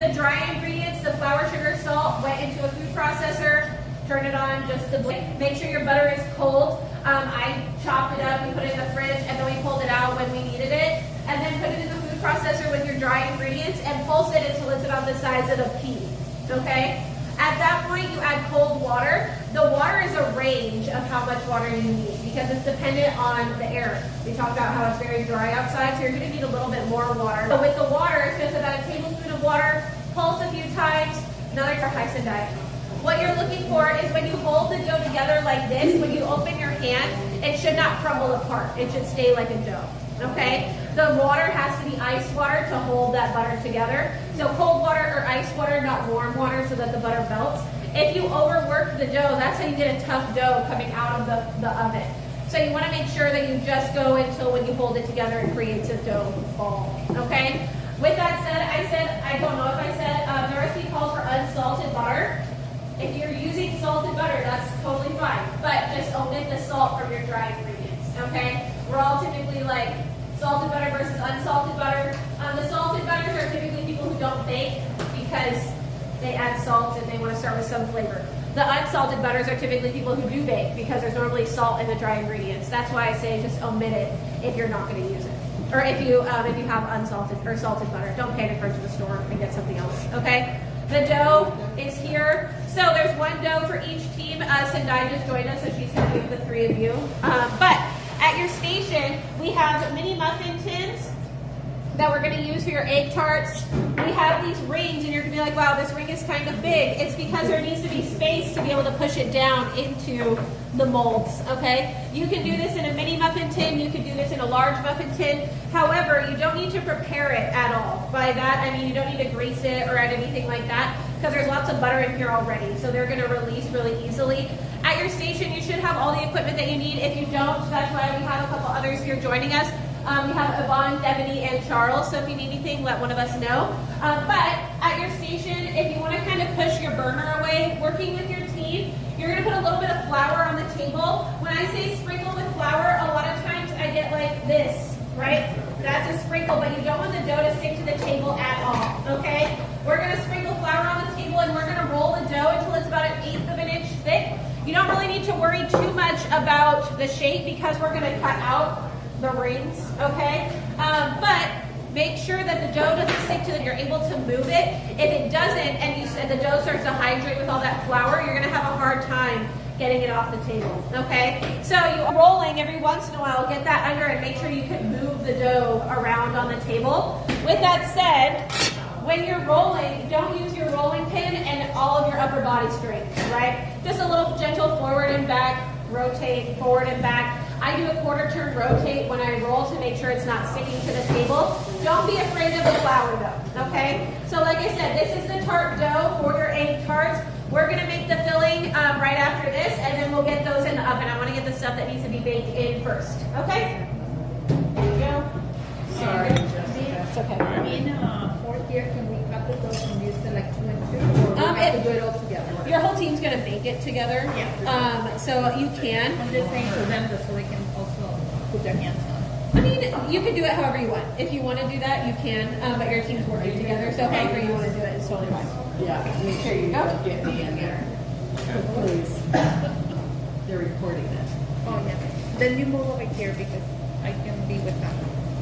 The dry ingredients, the flour, sugar, salt, went into a food processor. Turn it on just to blend. Make sure your butter is cold. I chopped it up, we put it in the fridge, and then we pulled it out when we needed it. And then put it in the food processor with your dry ingredients and pulse it until it's about the size of a pea, okay? At that point, you add cold water. The water is a range of how much water you need because it's dependent on the air. We talked about how it's very dry outside, so you're gonna need a little bit more water. So with the water, it's just about a tablespoon of water, pulse a few times, another high diet. What you're looking for is when you hold the dough together like this, when you open your hand, it should not crumble apart. It should stay like a dough, okay? The water has to be ice water to hold that butter together. So cold water or ice water, not warm water, so that the butter melts. If you overwork the dough, that's how you get a tough dough coming out of the oven. So you want to make sure that you just go until when you hold it together, it creates a dough ball, okay? With that said, I don't know if I said, the recipe calls for unsalted butter. If you're using salted butter, that's totally fine, but just omit the salt from your dry ingredients, okay? We're all typically like salted butter versus unsalted butter. The salted butters are typically people who don't bake because they add salt and they want to start with some flavor. The unsalted butters are typically people who do bake because there's normally salt in the dry ingredients. That's why I say just omit it if you're not going to use it. Or if you have unsalted or salted butter, don't panic, run to the store and get something else, okay? The dough is here. So there's one dough for each team. Sendai just joined us, so she's going to give the three of you. But at your station, we have mini muffin tins that we're going to use for your egg tarts. We have these rings, and you're going to be like, wow, this ring is kind of big. It's because there needs to be space to be able to push it down into the molds, okay? You can do this in a mini muffin tin. You can do this in a large muffin tin. However, you don't need to prepare it at all. By that, I mean you don't need to grease it or add anything like that because there's lots of butter in here already, so they're going to release really easily. At your station, you should have all the equipment that you need. If you don't, that's why we have a couple others here joining us. We have Yvonne, Devony, and Charles, so if you need anything, let one of us know. But at your station, if you want to kind of push your burner away, working with your team, you're going to put a little bit of flour on the table. When I say sprinkle with flour, a lot of times I get like this, right? That's a sprinkle, but you don't want the dough to stick to the table at all, okay? We're going to sprinkle flour on the table, and we're going to roll the dough until it's about 1/8 of an inch thick. You don't really need to worry too much about the shape because we're going to cut out the rings, okay? But make sure that the dough doesn't stick to it. You're able to move it. If it doesn't, and the dough starts to hydrate with all that flour, you're going to have a hard time getting it off the table, okay? So you're rolling every once in a while. Get that under and make sure you can move the dough around on the table. With that said, when you're rolling, don't use your rolling pin and all of your upper body strength, right? Just a little gentle forward and back, rotate, forward and back. I do a quarter turn rotate when I roll to make sure it's not sticking to the table. Don't be afraid of the flour dough, okay? So like I said, this is the tart dough for your egg tarts. We're gonna make the filling right after this, and then we'll get those in the oven. I wanna get the stuff that needs to be baked in first, okay? There you go. Sorry, Jessica. It's okay. In fourth year, can we cut the dough and use the like 2 and 2, or we have to do it all together? Your whole team's gonna bake it together. Yeah. So you can. I'm just saying for them, so they can also put their hands on. I mean, you can do it however you want. If you want to do that, you can, but your team's working together, so however you want to do it is totally fine. Yeah, make sure you Go. get me in there. Please. They're recording it. Oh, yeah. Then you move over here because I can be with them.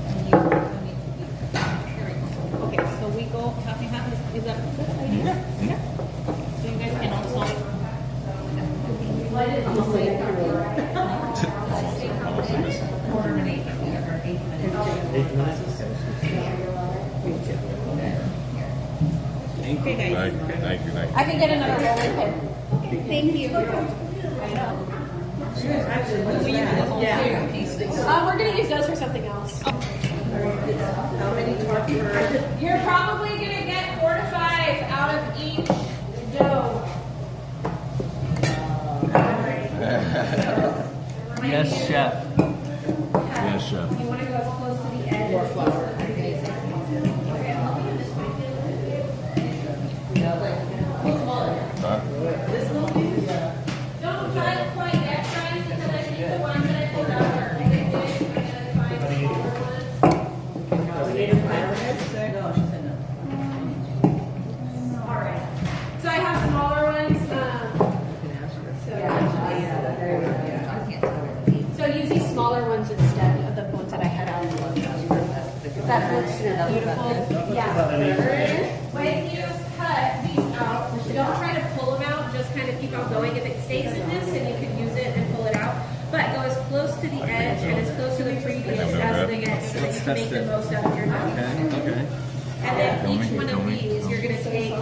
And you need to be here. Okay, so we go half and half. Is that a good idea? Yeah. So you guys can also. Quarter of an 8 or 8 minutes. 8 minutes? Okay, guys. Thank you. I can get another rolling pin. Thank you. We're going to use those for something else. How many tarts per? You're probably going to get 4 to 5 out of each dough. Yes, chef. Yes, chef. You want to go as close to the edge. More flour. Huh? Don't try it quite yet, friends, because I think the ones that I pulled out are really good. I'm going to find some other ones. No, she said no. When you cut these out, don't try to pull them out, just kind of keep on going. If it stays in this, then you can use it and pull it out. But go as close to the edge and as close to the previous as they get so that you can make the most out of your dough. Okay. And then each one of these you're going to take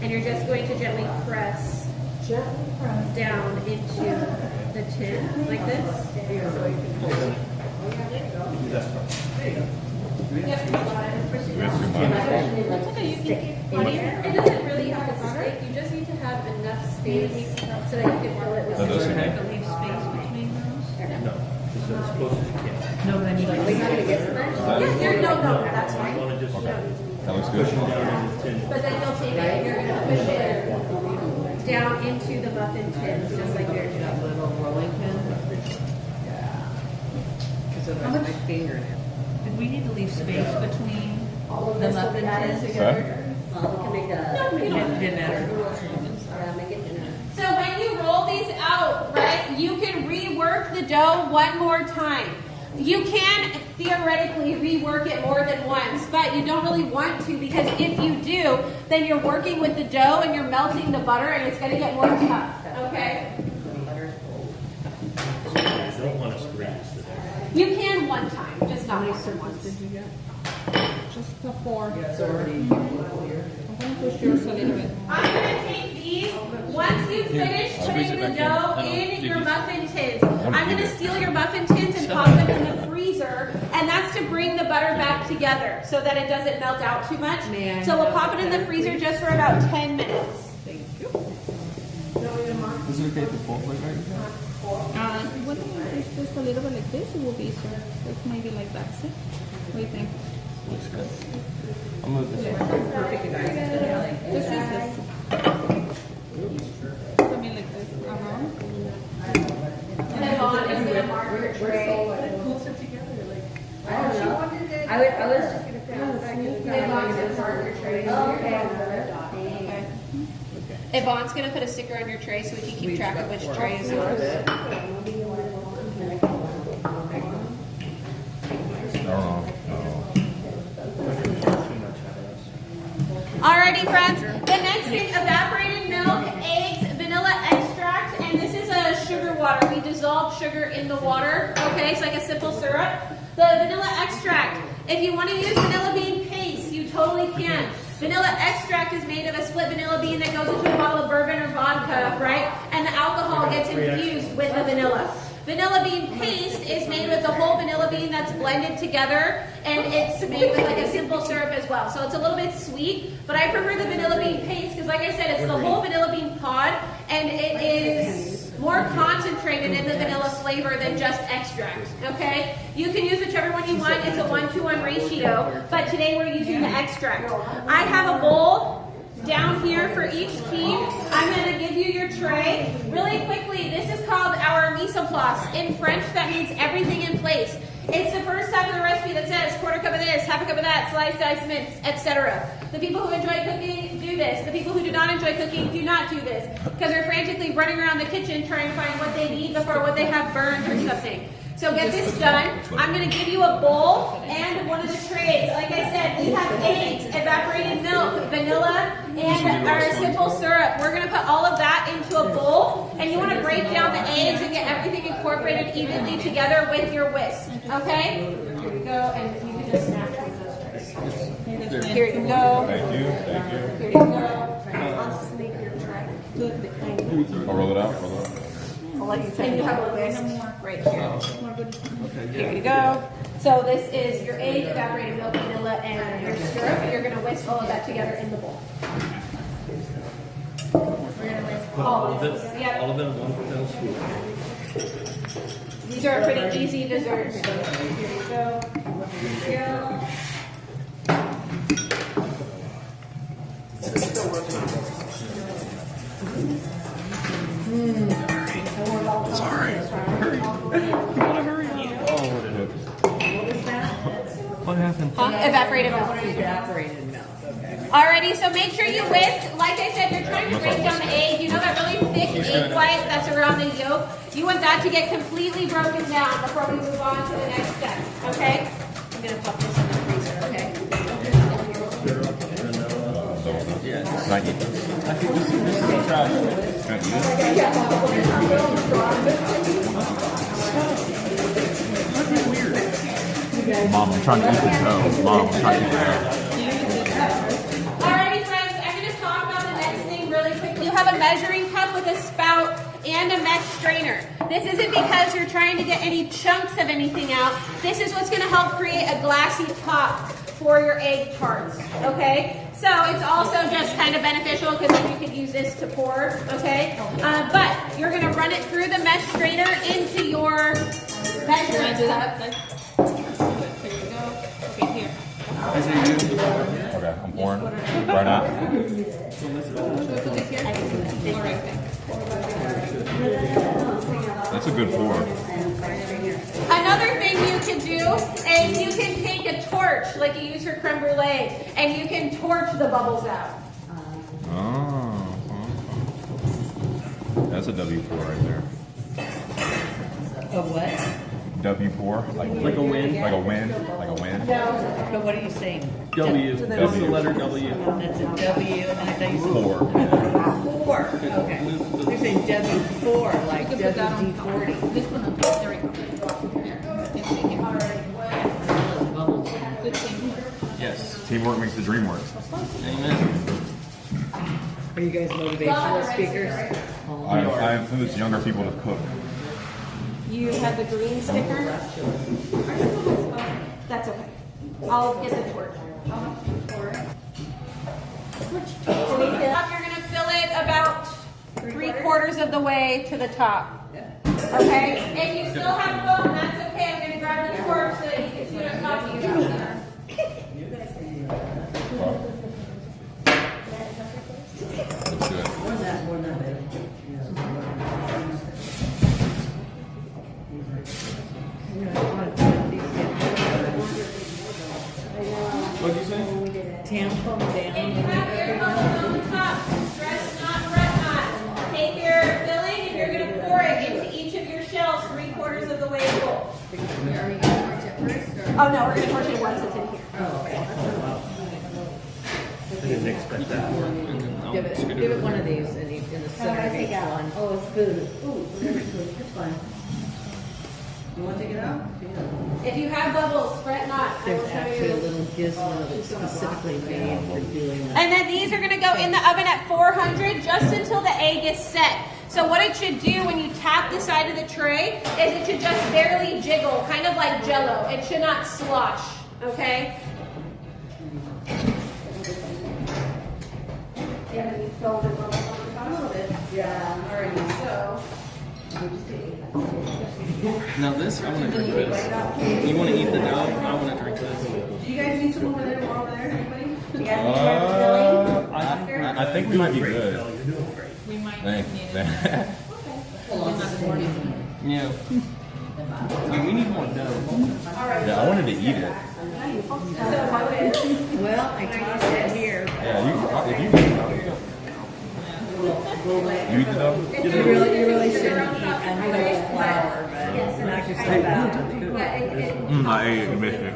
and you're just going to gently press down into the tin like this. That's okay, you can it doesn't really have to stick, you just need to have enough space so that you can fill it with That does okay. Leave space between those. No, just as close as you can. No, then you like. No, that's fine. You want to just That looks good. push it down in the tin. But then you'll take it and you're gonna push it down into the muffin tins, just like you're doing. That little rolling pin. Yeah. Because otherwise my finger in it. And we need to leave space between the muffin tins. Okay. It didn't matter. So when you roll these out, right, you can rework the dough one more time. You can theoretically rework it more than once, but you don't really want to because if you do, then you're working with the dough and you're melting the butter and it's going to get more tough, okay? You don't want to squeeze today. You can one time, just not more than once. Did you get? Just the 4. Yeah, it's already I'm going to push yours a little bit. I'm going to take these. Once you finish putting the dough in your muffin tins, I'm going to steal your muffin tins and pop them in the freezer, and that's to bring the butter back together so that it doesn't melt out too much. So we'll pop it in the freezer just for about 10 minutes. Thank you. Is it okay to fold like that? What do you think? Just a little bit like this, it will be easier. Just maybe like that. See? What do you think? Looks good. I'm gonna this one. Perfect, guys. Just use this. Something like this. Around. And then Vaughn is going to mark your tray. Closer together, like. I don't know. I was just going to pass that. And Vaughn's going to mark your tray. Okay. Yvonne's going to put a sticker on your tray so we can keep track of which tray is yours. No. Alrighty, friends. The next thing, evaporated milk, eggs, vanilla extract, and this is a sugar water. We dissolve sugar in the water. Okay, it's like a simple syrup. The vanilla extract. If you want to use vanilla bean paste, you totally can. Vanilla extract is made of a split vanilla bean that goes into a bottle of bourbon or vodka, right? And the alcohol gets infused with the vanilla. Vanilla bean paste is made with the whole vanilla bean that's blended together, and it's made with like a simple syrup as well. So it's a little bit sweet, but I prefer the vanilla bean paste because, like I said, it's the whole vanilla bean pod, and it is more concentrated in the vanilla flavor than just extract, okay? You can use whichever one you want. It's a 1-to-1 ratio, but today we're using the extract. I have a bowl down here for each team. I'm going to give you your tray. Really quickly, this is called our mise en place. In French, that means everything in place. It's the first step of the recipe that says quarter cup of this, half a cup of that, sliced, diced, minced, etc. The people who enjoy cooking do this. The people who do not enjoy cooking do not do this because they're frantically running around the kitchen trying to find what they need before what they have burned or something. So get this done. I'm going to give you a bowl and one of the trays. Like I said, we have eggs, evaporated milk, vanilla, and our simple syrup. We're going to put all of that into a bowl, and you want to break down the eggs and get everything incorporated evenly together with your whisk. Okay? Here we go, and you can just snap between those trays. Here you go. Thank you. Thank you. Here you go. I'll just make your tray. I'll roll it out. Roll it out. I'll let you take. And you have a whisk right here. Here you go. So this is your egg, evaporated milk, vanilla, and your syrup. You're going to whisk all of that together in the bowl. We're going to whisk all of this. Yep. All of it in one fell swoop. These are a pretty easy dessert. So here you go. Here you go. Sorry. Hurry. Gotta hurry up. What happened? Evaporated milk. Evaporated milk. Okay. Alrighty, so make sure you whisk. Like I said, you're trying to break down the egg. You know that really thick egg white that's around the yolk? You want that to get completely broken down before we move on to the next step. Okay? I'm going to pop this in the freezer, okay? Yeah. Can I eat this? I think this is trash. Can I eat it? Mom, I'm trying to eat the dough. Mom, I'm trying to eat the dough. Alrighty, friends, I'm going to talk about the next thing really quickly. You have a measuring cup with a spout and a mesh strainer. This isn't because you're trying to get any chunks of anything out. This is what's going to help create a glassy top for your egg tarts, okay? So it's also just kind of beneficial because then you could use this to pour, okay? But you're going to run it through the mesh strainer into your measuring cup. There you go. Okay, here. Okay, I'm pouring right now. Put this here. All right, okay. That's a good pour. Another thing you can do is you can take a torch like you use for creme brulee and you can torch the bubbles out. Oh. That's a W pour right there. A what? W pour? Like a win. Like a win? Like a win? But what are you saying? W. That's the letter W. That's a W, and I thought you said Pour. 4. Okay. You're saying W4, like You can put that on top. WD40. This one on top. There we go. Here. Good thing. Yes. Teamwork makes the dream work. Amen. Are you guys motivational speakers? I influence younger people to cook. You have the green sticker? That's okay. I'll get the torch. You're going to fill it about 3/4 of the way to the top. Okay? If you still have foam, that's okay. I'm going to grab the torch so that you can see what I'm talking about. Let's do it. What'd you say? Tampon down. If you have your bubbles on the top, stress not, fret not. Take your filling and you're going to pour it into each of your shells 3/4 of the way full. Oh no, we're going to torch it once it's in here. I didn't expect that. Give it one of these in the center of each one. Oh, it's food. Ooh, very good. It's fine. You want to take it out? If you have bubbles, fret not. I will There's show actually a you. little gizmo that's specifically made for doing that. And then these are going to go in the oven at 400 just until the egg is set. So what it should do when you tap the side of the tray is it should just barely jiggle, kind of like Jell-O. It should not slosh, okay? Yeah, you filled it a little bit. Yeah, alrighty, so. Now this, I want to drink this. You want to eat the dough? I want to drink this. Do you guys need some over there? More over there? Anybody? I think we might be good. We might Thank need you. it. Yeah. So we need more dough. Yeah, I wanted to eat it. Well, I tossed it here. Yeah, if you you eat the dough? You really shouldn't eat uncooked flour, but knock yourself out. I ate it and missed it.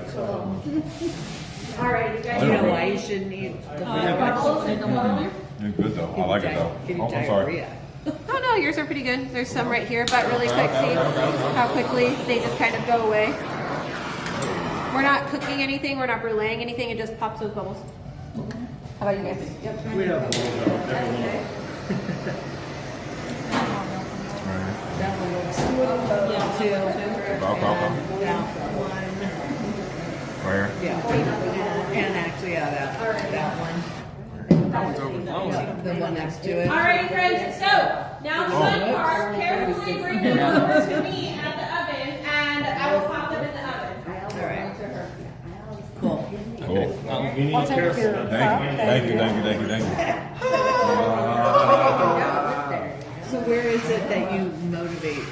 Alright, you guys. You know why you shouldn't eat the flour? It's good though. I like it though. Give you Oh, I'm sorry. diarrhea. Oh no, yours are pretty good. There's some right here, but really quick, see how quickly they just kind of go away. We're not cooking anything, we're not bruleeing anything, it just pops those bubbles. How about you guys? We have That one looks two. Okay. That one. Right here. Yeah. And actually, that one. The one next to it. Alright friends, so now the fun part, carefully bring them over to me at the oven and I will pop them in the oven. All right. Cool. Cool. careful. Thank you. So where is it that you motivate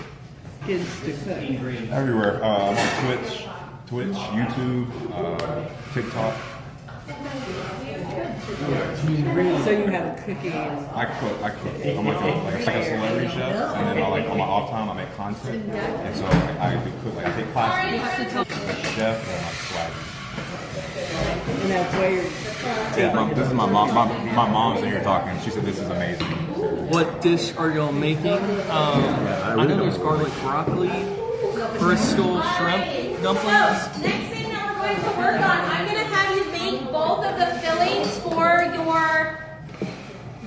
kids to cook? Everywhere. I'm on Twitch, YouTube, TikTok. So you have a cooking. I cook. I'm like a celebrity chef, and then on my off time I make content, and so I do cook. Like I take classes, like chef, and like Swaggy. And that's why you're. Yeah, this is my mom. My mom's in here talking. She said this is amazing. What dish are y'all making? I know there's garlic broccoli, Bristol shrimp dumplings. So, next thing that we're going to work on, I'm going to have you make both of the fillings for your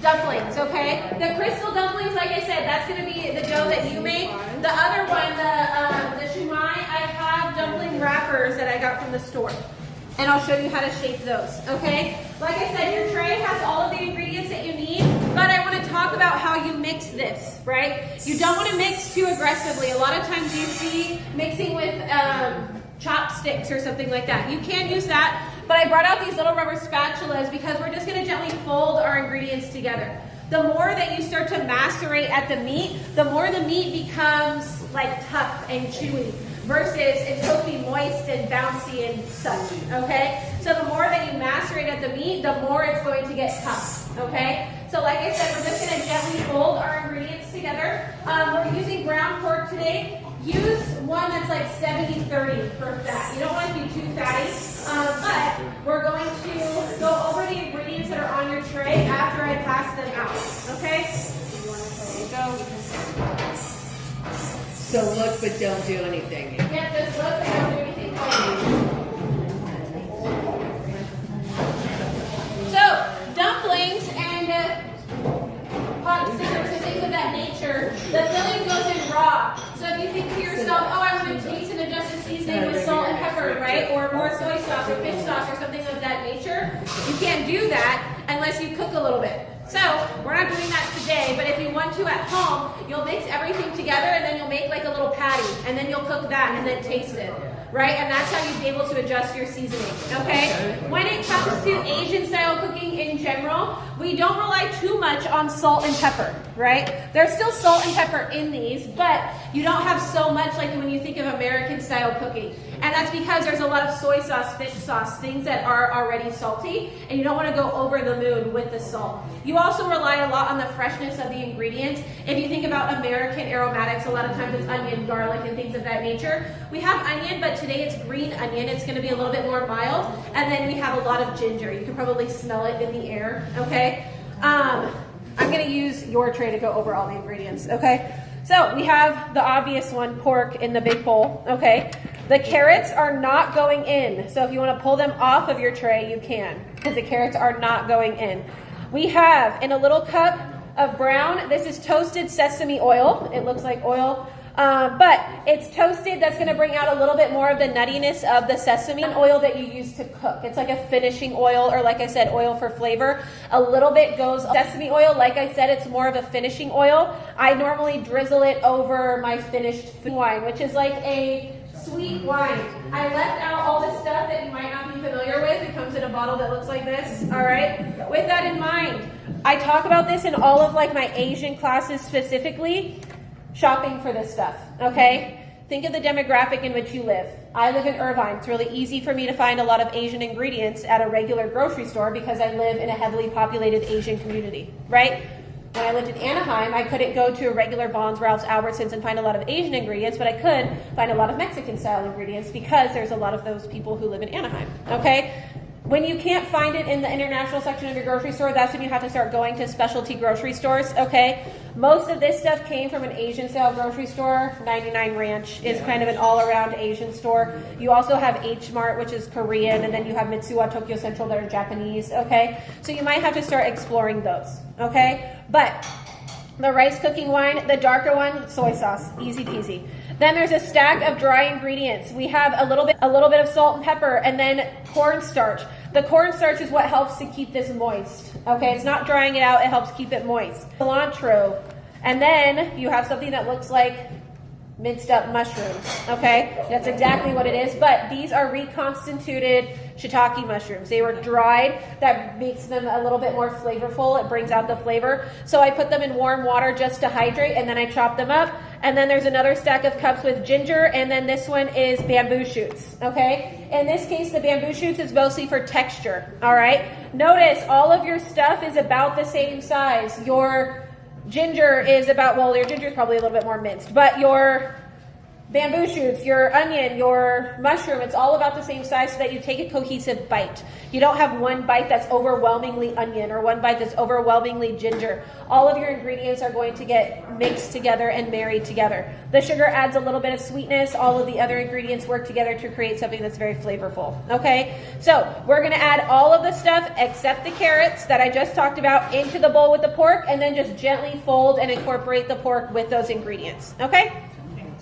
dumplings, okay? The crystal dumplings, like I said, that's going to be the dough that you make. The other one, the shumai, I have dumpling wrappers that I got from the store. And I'll show you how to shape those, okay? Like I said, your tray has all of the ingredients that you need, but I want to talk about how you mix this, right? You don't want to mix too aggressively. A lot of times you see mixing with chopsticks or something like that. You can use that, but I brought out these little rubber spatulas because we're just going to gently fold our ingredients together. The more that you start to macerate at the meat, the more the meat becomes like tough and chewy versus it's supposed to be moist and bouncy and such, okay? So the more that you macerate at the meat, the more it's going to get tough, okay? So like I said, we're just going to gently fold our ingredients together. We're using ground pork today. Use one that's like 70-30 for fat. You don't want to be too fatty, but we're going to go over the ingredients that are on your tray after I pass them out, okay? There you go. So look, but don't do anything. Yeah, just look, but don't do anything. So, dumplings and pot stickers and things of that nature, the filling goes in raw. So if you think to yourself, oh, I want to taste and adjust the seasoning with salt and pepper, right? Or more soy sauce or fish sauce or something of that nature, you can't do that unless you cook a little bit. So, we're not doing that today, but if you want to at home, you'll mix everything together and then you'll make like a little patty and then you'll cook that and then taste it, right? And that's how you'd be able to adjust your seasoning, okay? When it comes to Asian style cooking in general, we don't rely too much on salt and pepper, right? There's still salt and pepper in these, but you don't have so much like when you think of American style cooking. And that's because there's a lot of soy sauce, fish sauce, things that are already salty, and you don't want to go over the moon with the salt. You also rely a lot on the freshness of the ingredients. If you think about American aromatics, a lot of times it's onion, garlic, and things of that nature. We have onion, but today it's green onion. It's going to be a little bit more mild. And then we have a lot of ginger. You can probably smell it in the air, okay? I'm going to use your tray to go over all the ingredients, okay? So we have the obvious one, pork in the big bowl, okay? The carrots are not going in. So if you want to pull them off of your tray, you can, because the carrots are not going in. We have in a little cup of brown, this is toasted sesame oil. It looks like oil, but it's toasted. That's going to bring out a little bit more of the nuttiness of the sesame oil that you use to cook. It's like a finishing oil, or like I said, oil for flavor. A little bit goes sesame oil. Like I said, it's more of a finishing oil. I normally drizzle it over my finished wine, which is like a sweet wine. I left out all the stuff that you might not be familiar with. It comes in a bottle that looks like this, all right? With that in mind, I talk about this in all of like my Asian classes specifically, shopping for this stuff, okay? Think of the demographic in which you live. I live in Irvine. It's really easy for me to find a lot of Asian ingredients at a regular grocery store because I live in a heavily populated Asian community, right? When I lived in Anaheim, I couldn't go to a regular Vons, Ralph's, Albertsons and find a lot of Asian ingredients, but I could find a lot of Mexican-style ingredients because there's a lot of those people who live in Anaheim, okay? When you can't find it in the international section of your grocery store, that's when you have to start going to specialty grocery stores, okay? Most of this stuff came from an Asian-style grocery store. 99 Ranch is kind of an all-around Asian store. You also have H Mart, which is Korean, and then you have Mitsuwa Tokyo Central that are Japanese, okay? So you might have to start exploring those, okay? But the rice cooking wine, the darker one, soy sauce, easy peasy. Then there's a stack of dry ingredients. We have a little bit of salt and pepper, and then cornstarch. The cornstarch is what helps to keep this moist. Okay, it's not drying it out, it helps keep it moist. Cilantro. And then you have something that looks like minced up mushrooms. Okay, that's exactly what it is, but these are reconstituted shiitake mushrooms. They were dried. That makes them a little bit more flavorful. It brings out the flavor. So I put them in warm water just to hydrate, and then I chop them up. And then there's another stack of cups with ginger, and then this one is bamboo shoots, okay? In this case, the bamboo shoots is mostly for texture, all right? Notice all of your stuff is about the same size. Your ginger is about, well, your ginger is probably a little bit more minced, but your bamboo shoots, your onion, your mushroom, it's all about the same size so that you take a cohesive bite. You don't have one bite that's overwhelmingly onion or one bite that's overwhelmingly ginger. All of your ingredients are going to get mixed together and married together. The sugar adds a little bit of sweetness. All of the other ingredients work together to create something that's very flavorful. Okay, so we're going to add all of the stuff except the carrots that I just talked about into the bowl with the pork, and then just gently fold and incorporate the pork with those ingredients. Okay?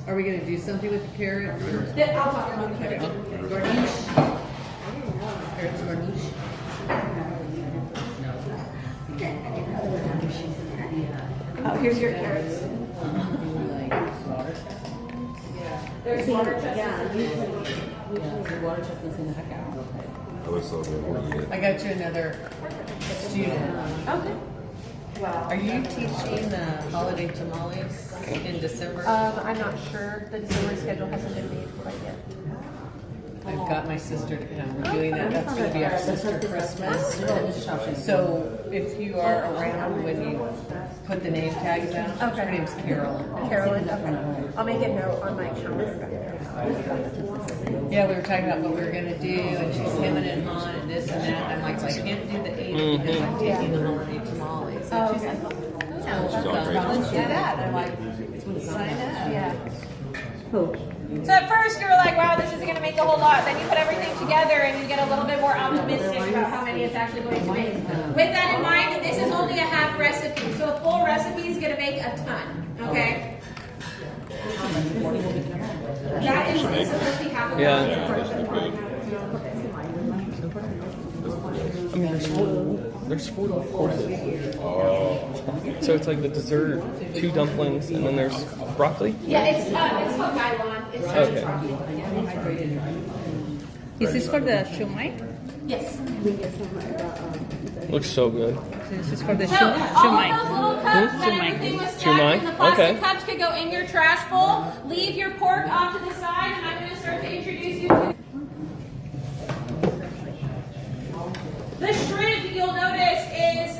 Are we going to do something with the carrot? I'll talk about the carrots. Garnish? Carrots garnish? Oh, here's your carrots. There's water chestnuts. That looks so good. I got you another student. Okay. Wow. Are you teaching the holiday tamales in December? I'm not sure. The December schedule hasn't been made quite yet. I've got my sister to come. We're doing that. That's going to be our sister Christmas. So if you are around when you put the name tags out, her name's Carolyn. Carolyn, okay. I'll make a note on my calendar. Yeah, we were talking about what we were going to do, and she's hemming and hawing and this and that. I'm like, I can't do the 8th because I'm taking the holiday tamales. And she's like, let's do that. I'm like, sign up. Yeah. So at first you were like, wow, this isn't going to make a whole lot. Then you put everything together and you get a little bit more optimistic about how many it's actually going to make. With that in mind, this is only a half recipe. So a full recipe is going to make a ton. Okay? That is supposed to be half of Yeah. I mean, there's 4 courses. So it's like the dessert, 2 dumplings, and then there's broccoli? Yeah, it's called Nylon. It's Okay. broccoli. Is this for the shumai? Yes. Looks so good. This is for the So all of shumai. those little cups that Shumai. everything was stacked Shumai? in the plastic Okay. cups could go in your trash bowl. Leave your pork off to the side, and I'm going to start to introduce you to the shrimp. You'll notice is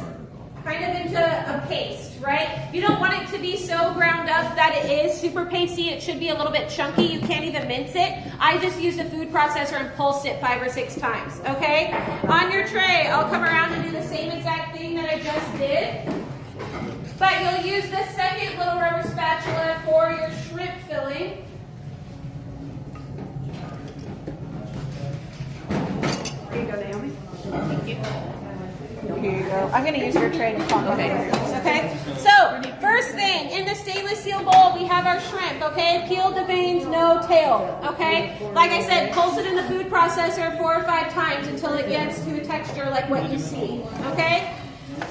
kind of into a paste, right? You don't want it to be so ground up that it is super pasty. It should be a little bit chunky. You can't even mince it. I just used a food processor and pulsed it 5 or 6 times, okay? On your tray, I'll come around and do the same exact thing that I just did. But you'll use the second little rubber spatula for your shrimp filling. Here you go, Naomi. Thank you. Here you go. I'm going to use your tray to okay? So, first thing, in the stainless steel bowl, we have our shrimp, okay? Peeled the veins, no tail, okay? Like I said, pulse it in the food processor 4 or 5 times until it gets to a texture like what you see, okay?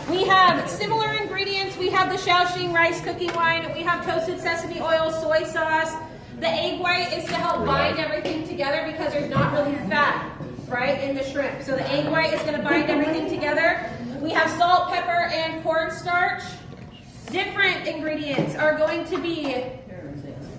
We have similar ingredients. We have the Shaoxing rice cooking wine. We have toasted sesame oil, soy sauce. The egg white is to help bind everything together because there's not really fat, right, in the shrimp. So the egg white is going to bind everything together. We have salt, pepper, and cornstarch. Different ingredients are going to be,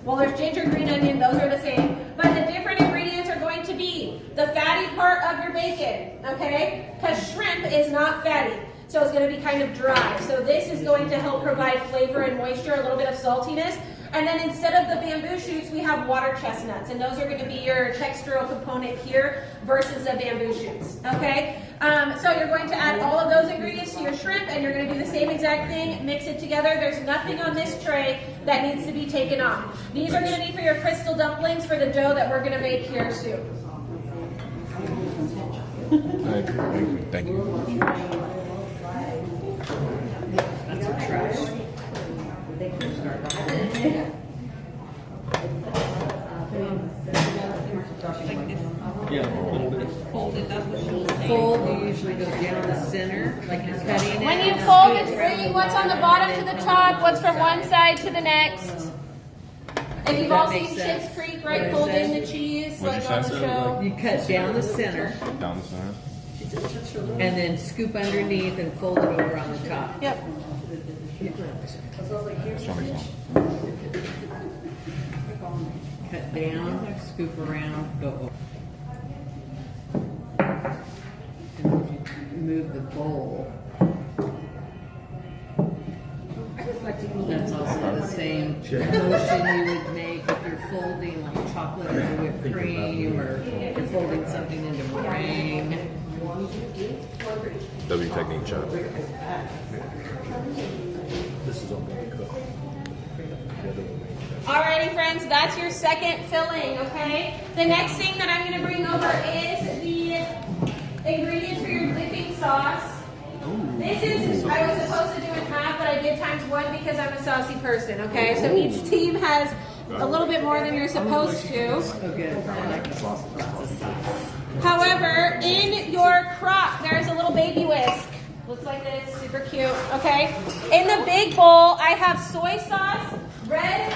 well, there's ginger, green onion, those are the same. But the different ingredients are going to be the fatty part of your bacon, okay? Because shrimp is not fatty. So it's going to be kind of dry. So this is going to help provide flavor and moisture, a little bit of saltiness. And then instead of the bamboo shoots, we have water chestnuts. And those are going to be your textural component here versus the bamboo shoots. Okay? So you're going to add all of those ingredients to your shrimp, and you're going to do the same exact thing, mix it together. There's nothing on this tray that needs to be taken off. These are going to be for your crystal dumplings for the dough that we're going to make here soon. Thank you. That's a trash. Yeah, a little bit. Fold, you usually go down the center, like you're cutting it. When you fold, it's bringing what's on the bottom to the top, what's from one side to the next. If you've all seen Schitt's Creek, right, folding the cheese, like on the show. You cut down the center, Down the center. and then scoop underneath and fold it over on the top. Yep. Show me some. Cut down, scoop around, go over. And then you move the bowl. That's also the same motion you would make if you're folding chocolate or whipped cream, or you're folding something into meringue. W technique chop. Alrighty, friends, that's your second filling, okay? The next thing that I'm going to bring over is the ingredients for your dipping sauce. This is, I was supposed to do in half, but I did times 1 because I'm a saucy person, okay? So each team has a little bit more than you're supposed to. However, in your crock, there's a little baby whisk. Looks like this, super cute, okay? In the big bowl, I have soy sauce, red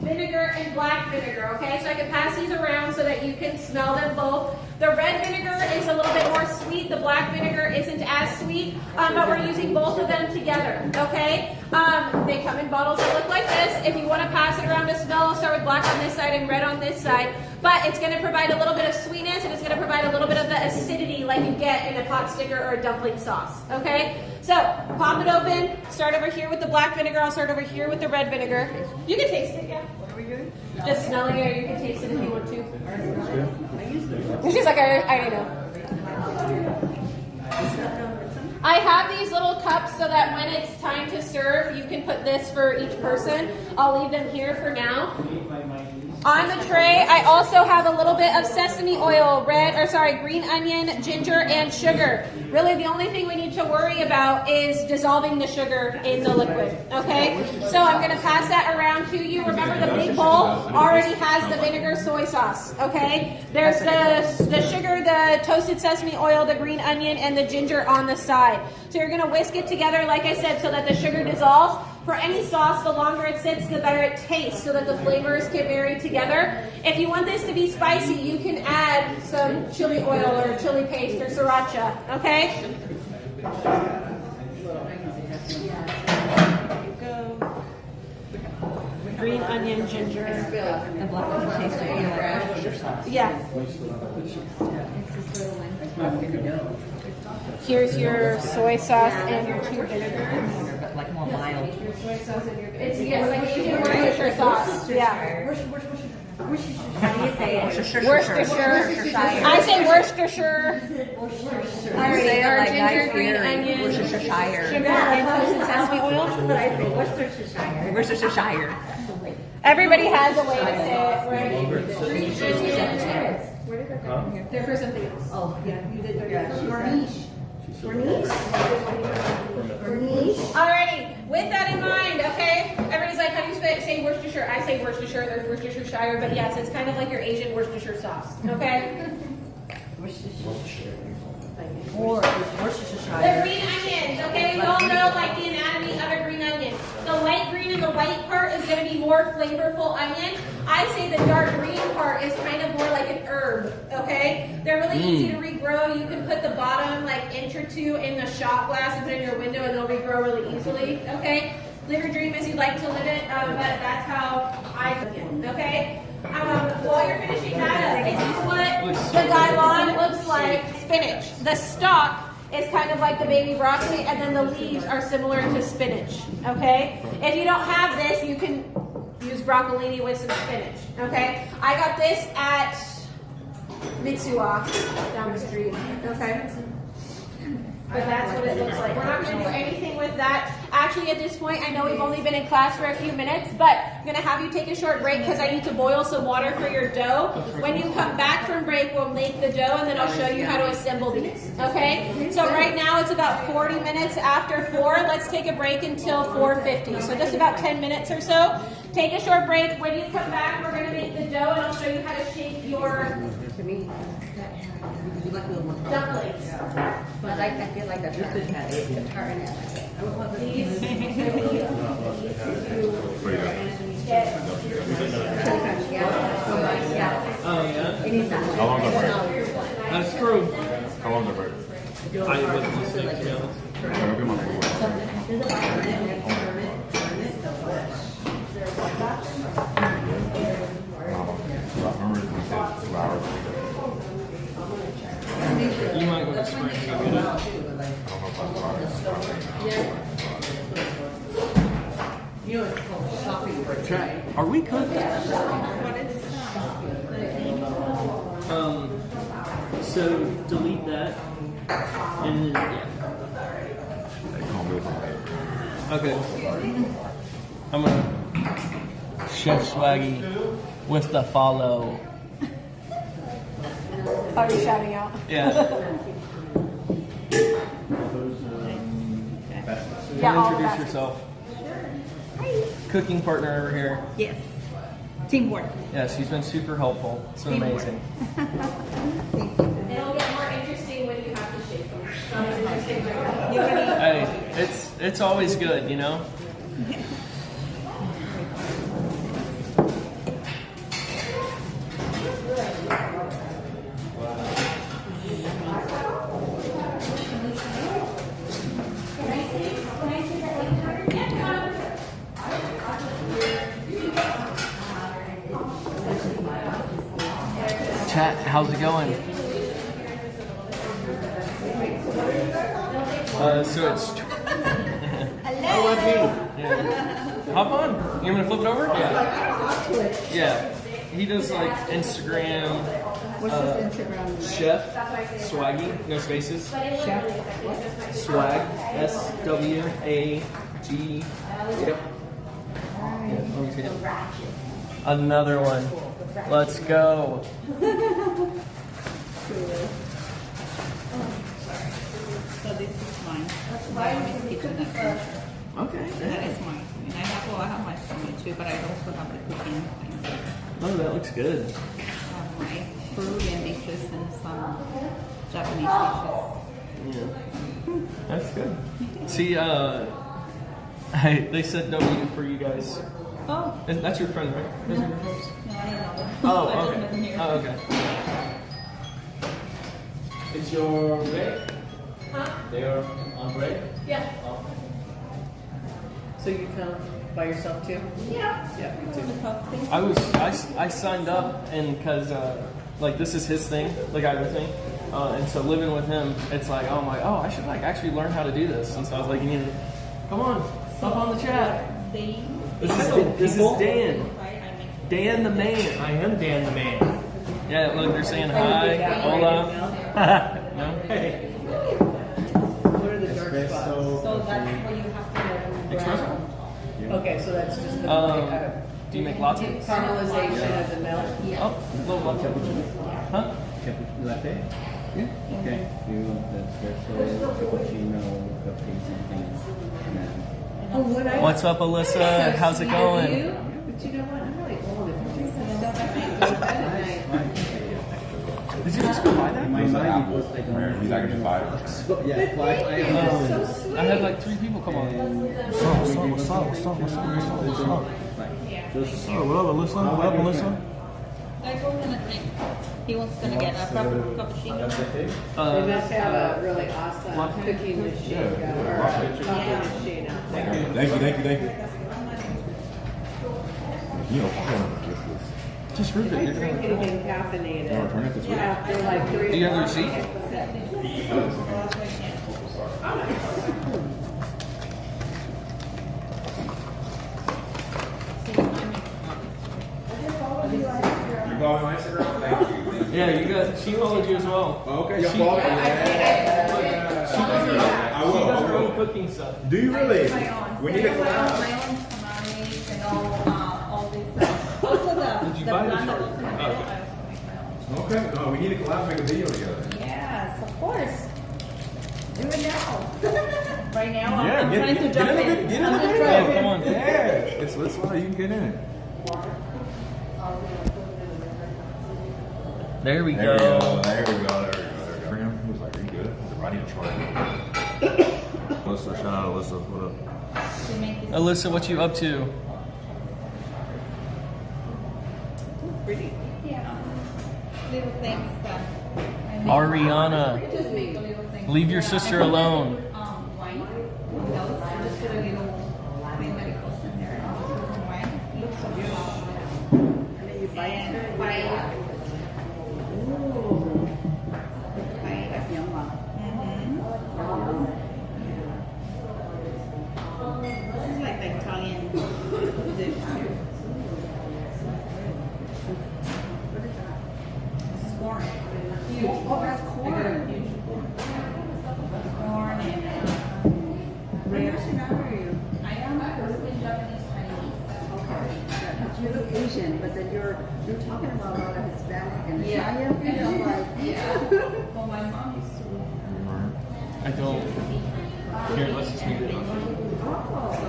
vinegar, and black vinegar, okay? So I can pass these around so that you can smell them both. The red vinegar is a little bit more sweet. The black vinegar isn't as sweet, but we're using both of them together, okay? They come in bottles that look like this. If you want to pass it around to smell, I'll start with black on this side and red on this side. But it's going to provide a little bit of sweetness, and it's going to provide a little bit of the acidity like you get in a pot sticker or a dumpling sauce, okay? So, pop it open. Start over here with the black vinegar. I'll start over here with the red vinegar. You can taste it, yeah. What are we doing? Just smelling it, or you can taste it if you want to. She's like, I don't know. I have these little cups so that when it's time to serve, you can put this for each person. I'll leave them here for now. On the tray, I also have a little bit of sesame oil, green onion, ginger, and sugar. Really, the only thing we need to worry about is dissolving the sugar in the liquid, okay? So I'm gonna pass that around to you. Remember, the big bowl already has the vinegar soy sauce, okay? There's the sugar, the toasted sesame oil, the green onion, and the ginger on the side. So you're gonna whisk it together, like I said, so that the sugar dissolves. For any sauce, the longer it sits, the better it tastes, so that the flavors get married together. If you want this to be spicy, you can add some chili oil or chili paste or sriracha, okay? Green onion, ginger. And black onion taste of fresh. Yeah. Here's your soy sauce and your 2 vinegars. But like more mild. It's like Asian Worcestershire sauce. Yeah. How do you say it? Worcestershire. I say Worcestershire. Say it Our like ginger, Guy green Fieri. onion, Worcestershire. sugar, and toasted sesame oil. But I say Worcestershire. Worcestershire. Everybody has a way to say it, right? Where did that come from here? They're for something else. Oh, yeah, you did. Corniche. Alrighty, with that in mind, okay? Everybody's like, how do you say Worcestershire? I say Worcestershire, there's Worcestershire, but yes, it's kind of like your Asian Worcestershire sauce, okay? Or The Worcestershire. green onions, okay? We all know like the anatomy of a green onion. The light green and the white part is going to be more flavorful onion. I say the dark green part is kind of more like an herb, okay? They're really easy to regrow. You can put the bottom like inch or 2 in the shot glass and put it in your window and they'll regrow really easily, okay? Live your dream as you'd like to live it, but that's how I look at it, okay? While you're finishing that up, this is what the gailon looks like. Spinach. The stalk is kind of like the baby broccoli, and then the leaves are similar to spinach, okay? If you don't have this, you can use broccolini with some spinach, okay? I got this at Mitsuwa down the street, okay? But that's what it looks like. We're not going to do anything with that. Actually, at this point, I know we've only been in class for a few minutes, but I'm going to have you take a short break because I need to boil some water for your dough. When you come back from break, we'll make the dough, and then I'll show you how to assemble these, okay? So right now, it's about 40 minutes after 4. Let's take a break until 4:50. So just about 10 minutes or so. Take a short break. When you come back, we're going to make the dough, and I'll show you how to shape your dumplings. But I feel like the turn it. These Oh yeah, How long the that's true. How long the break? I wasn't listening to be honest. Look at my food. Remember we said 2 hours. You might go to spring and go get it. I don't know if that's 2 hours. You know, it's called shopping break. Chat, are we cooked? What is So delete that, and then yeah. Okay. I'm gonna Chef Swaggy with the follow. Are you shouting out? Yeah. Yeah, all Introduce baskets. yourself. Cooking partner over here. Yes. Teamwork. Yeah, she's been super helpful. It's been amazing. It'll get more interesting when you have to shake them. So it's interesting. Hey, it's always good, you know? Chat, how's it going? So it's. Hello. Yeah. Hop on. You want me to flip it over? Yeah. Yeah. He does like Instagram. What's his Instagram? Chef Swaggy, no spaces. Chef. Swag. SWAG. Yep. Yeah, let me see it. Another one. Let's go. So this is mine. Mommy's kitchen at home. Okay. That is mine. I mean, I have my family too, but I also have the cooking thing. Oh, that looks good. I have my Peruvian dishes and some Japanese dishes. Yeah. That's good. See, they said W for you guys. Oh, That's your friend, right? Those are your friends? no, I don't know them. Oh, I just met them okay. here. Oh, okay. It's your break? Huh? They are on break? Yeah. So you come by yourself too? Yeah. Yeah, me too. I signed up and because like this is his thing, the guy with me, and so living with him, it's like oh my I should like actually learn how to do this, and so I was like you need to come on, hop on the chat. This is Dan. Dan the man. I am Dan the man. Yeah, look, they're saying hi, hola. No? Hey. What are the dark spots? So that's what you have to Espresso? Okay, so that's just the Do you make lattes? caramelization of the milk. Oh, little latte. Huh? Cappuccino latte? Yeah. Okay. You want the espresso, cappuccino, cupcakes, and things. And then Oh, what I What's up, Alyssa? How's it going? But you know what? I'm really old. If Did you just go buy that? my mind was like He's not gonna just buy it. So, yeah, I had like 3 people come on. What's up? just What up, Alyssa? What up, Alyssa? Like, what gonna drink? He wants to get a cappuccino. that's okay. They must have a really awesome cooking machine or coffee machine out there. Thank you. You know, Just root I it. drink anything caffeinated turn it this way. after like 3 Do you have a o'clock. receipt? You follow my Instagram? Thank you. Yeah, you got. She followed you as well. Okay, you follow me. She I does will. her own cooking stuff. Do you really? We need to My collab. own tamales and all this. Also Did you the buy the brand that shirt? was in the middle, I also make my own. Okay, no, we need to collab, make a video together. Yes, of course. Do it now. Right now, I'm Yeah, trying to jump in. Get in the I'm video. trying to- Come on. Yeah, let's fly. You can get in it. There we There we go. go. There we go. For him, he was like, "Are you good?" I was like, "I need to try it." Alyssa, shout out Alyssa. What up? to make this Alyssa, what you up to? Pretty. yeah, little things that I make. Ariana, Just make a little thing. leave your sister alone. Wine. Those. I just put a little thing that it goes in there. And put some wine. Looks so beautiful. And then you bite And it. paella. Ooh. Paella. This is like the Italian dish too. You're talking about all the Hispanic and Italian food. I'm like, Well, my mom used to. I don't. Here, let's just leave it on. oh.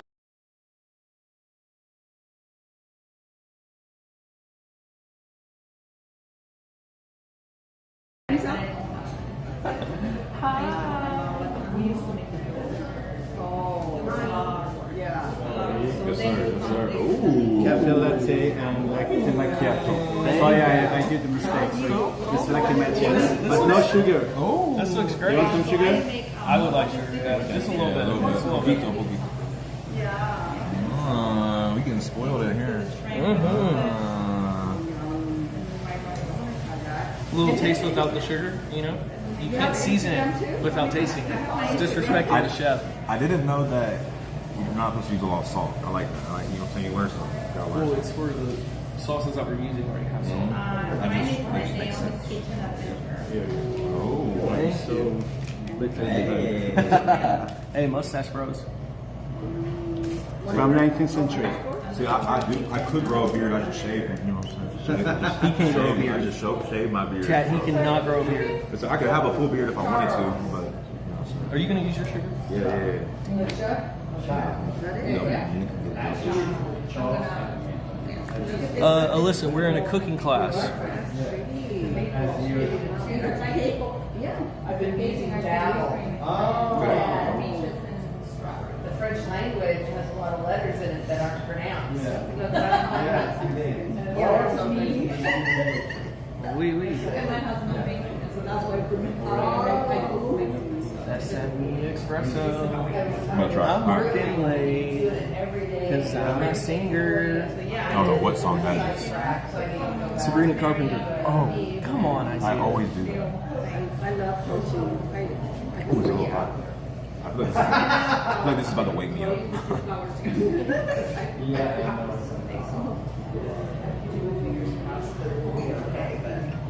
We used to make the Yeah. Yes, sir. Yes, sir. Ooh. Cafe latte and latte macchiato. Sorry, I did the mistake. So just latte macchiato, but no sugar. Oh, this looks You great. want some sugar? I would like sugar. Yeah, just a little bit. Just a little bit. We getting spoiled in here. A little taste without the sugar, you know? You can't season it without tasting it. Disrespecting the chef. I didn't know that you're not supposed to use a lot of salt. I like that. I like, you know what I'm saying? You learn something. You gotta learn Well, something. it's for the sauces that we're using already have salt. That just makes sense. Oh, So hey. Hey, mustache bros. from 19th century. See, I could grow a beard. I just shave it. You know what I'm saying? He can't grow a beard. I just shave my beard. Chat, he cannot grow a beard. So I could have a full beard if I wanted to, but you know what I'm saying? Are you going to use your sugar? Yeah. Alyssa, we're in a cooking class. I've been using Babel. I mean, the French language has a lot of letters in it that aren't pronounced. Yeah, or something. Oui, oui. That's the espresso. I'm gonna try. I'm All right. working late because I'm a singer. I don't know what song that is. Sabrina Carpenter. Oh, come on, I Isaiah. always do that. I love protein. Ooh, it's a little hot. I feel like this is about to wake me up.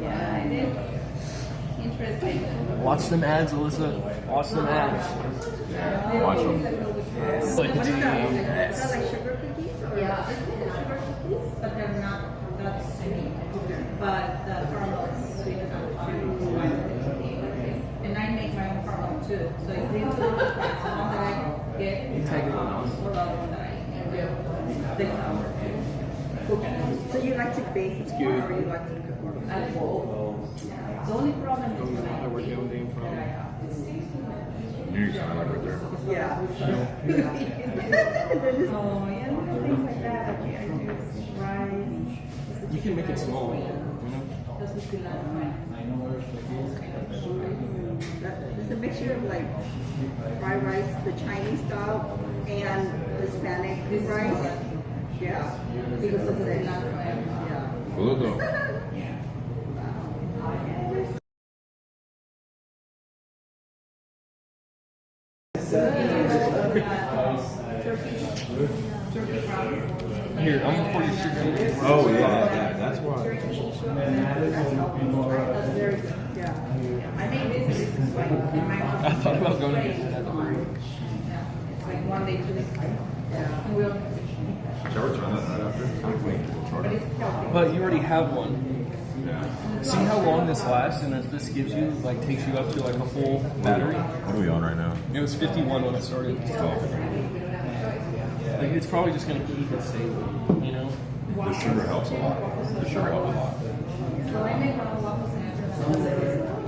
Yeah, it is interesting. Watch them ads, Alyssa. Watch them ads. Yeah, watch them. Yes. What is that? Is that like sugar cookies? Or? Yeah, it's sugar cookies, but they're not sweet. But the caramel is sweet enough. And I make my own caramel too. So it's the one that I get. Take it. Or the one that I do. Thick sour. So you like to bake or you like to cook more? I both. The only problem is when I Where you came from? You're kind of like right there. Yeah. Oh, yeah, things like that. Okay, I do rice. You can make it small. You know? It's a mixture of like fried rice, the Chinese style, and Hispanic rice. Yeah. Because of the yeah. Good though. Here, I'm gonna pour your sugar. Oh yeah, that's why. That's very good. Yeah. I made this is like in my I thought about going to get it at the brewery. It's like 1 day, 2 days. Yeah. And we'll, Should I return that right after? but it's healthy. But you already have one. Yeah. See how long this lasts, and if this gives you, like, takes you up to like a full battery. What are we on right now? It was 51 when I started. Like, it's probably just gonna keep it stable, you know? The sugar helps a lot. The sugar helps a lot. So I make my own waffles and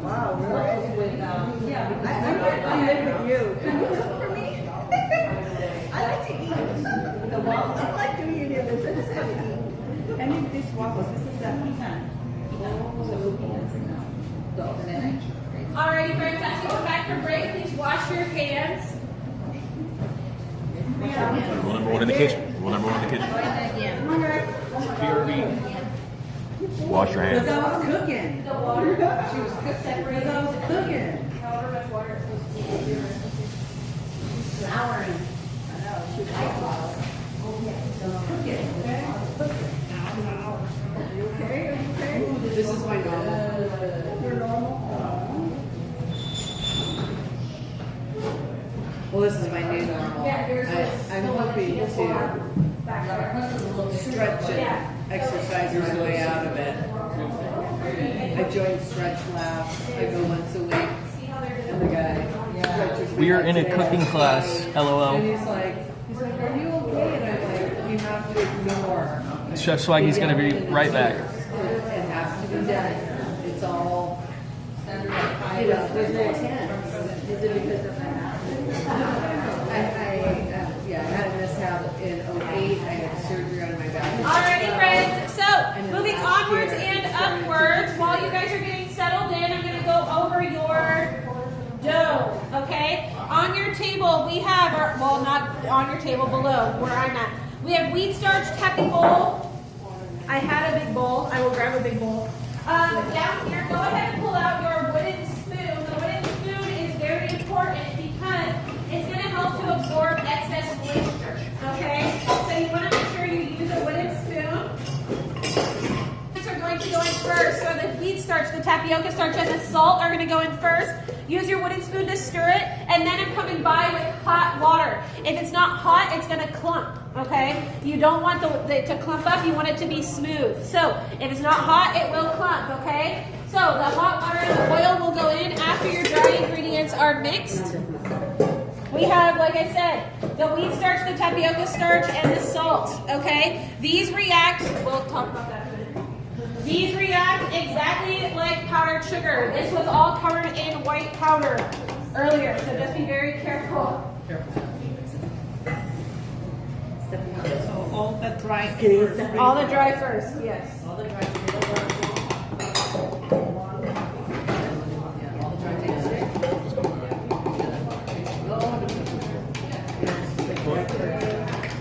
Wow. Really? waffles with, yeah. I live with you. Can you cook for me? I like to eat. The waffles. I like to eat it. I just have to eat. I make these waffles. This is the pecan. Alrighty, friends, as you come back from break, please wash your hands. Rule number one in the kitchen. Rule number one in the kitchen. PRV. Wash your Because hands. I was cooking. The water, she was cooked separate. Because I was cooking. However much water it's supposed to be. Flouring. I know. She was cooking. You okay? Are you okay? This is my normal. You're normal? Well, this is my new normal. Yeah, yours is I'm the one that hoping she to just wore. Back there. Hers was a little bit stretch it Yeah. exercisers way out of it. I joined Stretch Lab. I go once a week. And the guy stretches me We are like in a today. cooking class. And LOL. he's like, are you okay? And I'm like, you have to ignore. Chef Swaggy's gonna be right back. It has to be done. It's all, There's no tent. Is it because of that? yeah, I had a mishap in '08. I had surgery on my back. Alrighty, friends. So, moving onwards and upwards, while you guys are getting settled in, I'm going to go over your dough, okay? On your table, we have, well, not on your table, below, where I'm at. We have wheat starch tapping bowl. I had a big bowl. I will grab a big bowl. Down here, go ahead and pull out your wooden spoon. The wooden spoon is very important because it's going to help to absorb excess moisture, okay? So you want to make sure you use a wooden spoon. Are going to go in first. So the wheat starch, the tapioca starch, and the salt are going to go in first. Use your wooden spoon to stir it, and then I'm coming by with hot water. If it's not hot, it's going to clump, okay? You don't want it to clump up, you want it to be smooth. So if it's not hot, it will clump, okay? So the hot water and the oil will go in after your dry ingredients are mixed. We have, like I said, the wheat starch, the tapioca starch, and the salt, okay? These react, we'll talk about that in a minute. These react exactly like powdered sugar. This was all covered in white powder earlier, so just be very careful. So all the dry All the dry first, yes. All the dry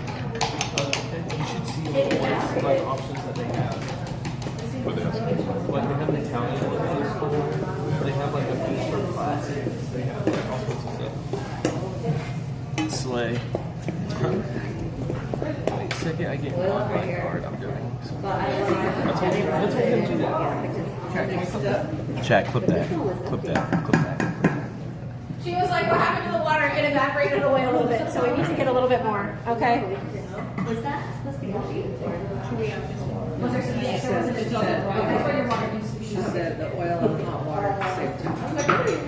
You should see like options that they have. What they have? Like they have an Italian one. They have like a beef for class. They have like all sorts of stuff. Slay. Wait a second, I get one my card. I'm doing. I told him to do that. Chat, clip that. Clip that. Clip that. She was like, what happened to the water? It evaporated away a little bit, so we need to get a little bit more, okay? Was that supposed to be healthy? Was there some extra? Was it just that's where your water needs to be. She said the oil and hot water at the same time.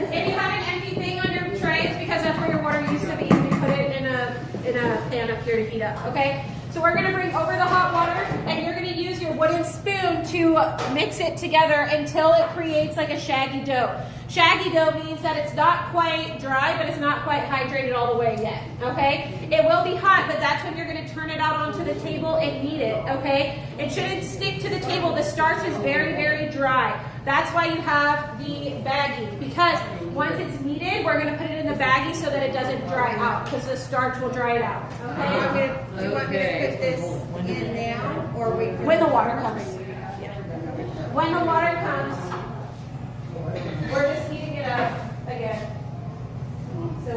If you have an empty thing on your tray, it's because that's where your water used to be. You put it in a pan up here to heat up, okay? So we're gonna bring over the hot water, and you're gonna use your wooden spoon to mix it together until it creates like a shaggy dough. Shaggy dough means that it's not quite dry, but it's not quite hydrated all the way yet, okay? It will be hot, but that's when you're gonna turn it out onto the table and knead it, okay? It shouldn't stick to the table. The starch is very, very dry. That's why you have the baggie, because once it's kneaded, we're gonna put it in the baggie so that it doesn't dry out, because the starch will dry it out, okay? Do you want me to put this in now or wait for When the water comes. When the water comes, we're just heating it up again. So,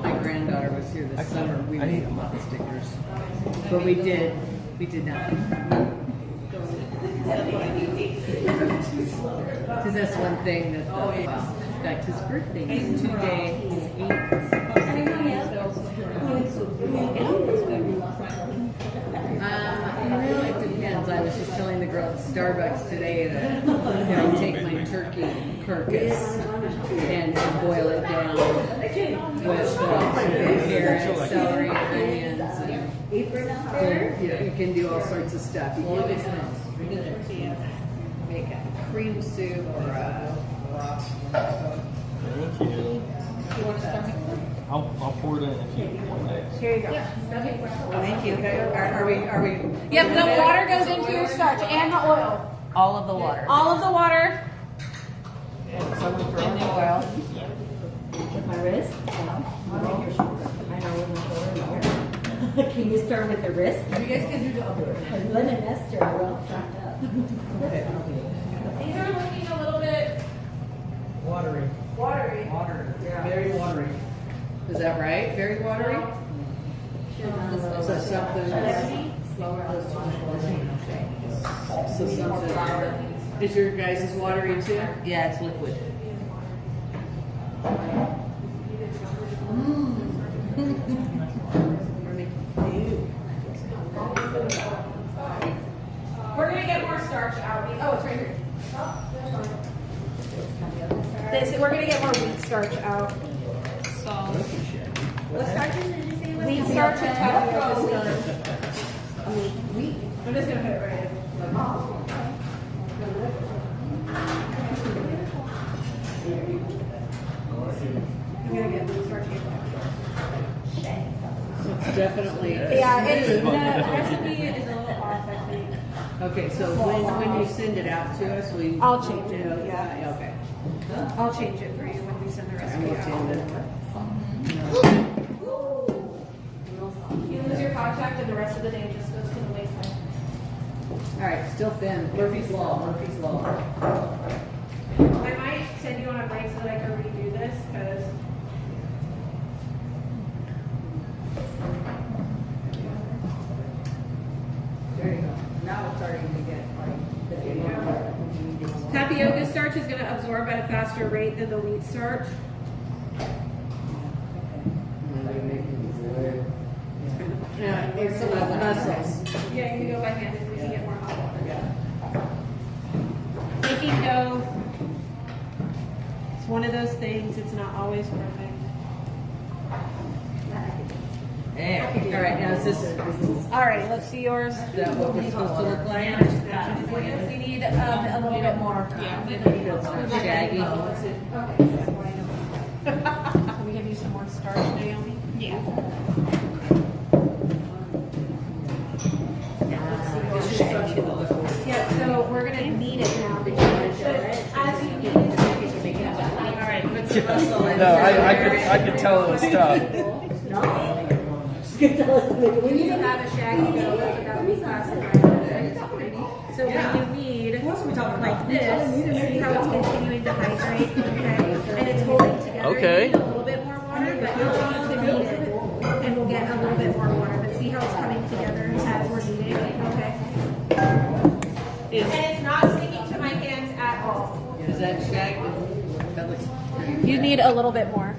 My granddaughter was here this summer. We made pot stickers, but we did not. Because that's one thing that, in fact, his birthday is today. He's 8. It depends. I was just telling the girl at Starbucks today that I take my turkey carcass and boil it down with carrots, celery, onions, and you can do all sorts of stuff. You can make a cream soup or a Thank you. You want to start mixing? I'll pour it in if you want next. here you go. Thank you. Are we? Yep, the water goes into your starch and the oil. All of the water. All of the water. And the oil. With my wrist? I know with my shoulder. Can you start with the wrist? You guys can do the other. Lynn and Esther are well tracked up. These are looking a little bit Watery. watery. Water. Very watery. Is that right? Very watery? So something. Is your guys' watery too? Yeah, it's liquid. We're gonna get more starch out. Oh, it's right here. We're gonna get more wheat starch out. What starches did you say? Wheat starch and tapioca starch. Wheat. I'm just gonna put it right in. I'm gonna get wheat starch here. It's definitely. Yeah, the recipe is a little off, I think. Okay, so when you send it out to us, we. I'll change it, yeah. Okay. I'll change it for you when we send the recipe out. You lose your contact and the rest of the day just goes to the wayside. All right, still thin. Murphy's Law. Murphy's Law. I might send you on a break so that I can redo this because There you go. Now it's starting to get like. tapioca starch is going to absorb at a faster rate than the wheat starch. Yeah, it's a lot of muscles. Yeah, you can go by hand if we can get more hot water. Making dough, it's one of those things, it's not always perfect. Yeah. All right, now is this Alright, let's see yours. is that what we're supposed to look like? We need a little bit more. Shaggy. Can we give you some more starch, Naomi? Yeah. Yeah, so we're gonna knead it now because as you knead it, All right, put some muscle in. No, I could tell it was tough. we need to have a shaggy dough that would be classified. So when you knead like this, see how it's continuing to hydrate, okay? And it's holding together. Okay. You need a little bit more water, but continue to knead it, and we'll get a little bit more water. But see how it's coming together as we're kneading, okay? And it's not sticking to my hands at all. Is that shaggy? That looks pretty. You need a little bit more.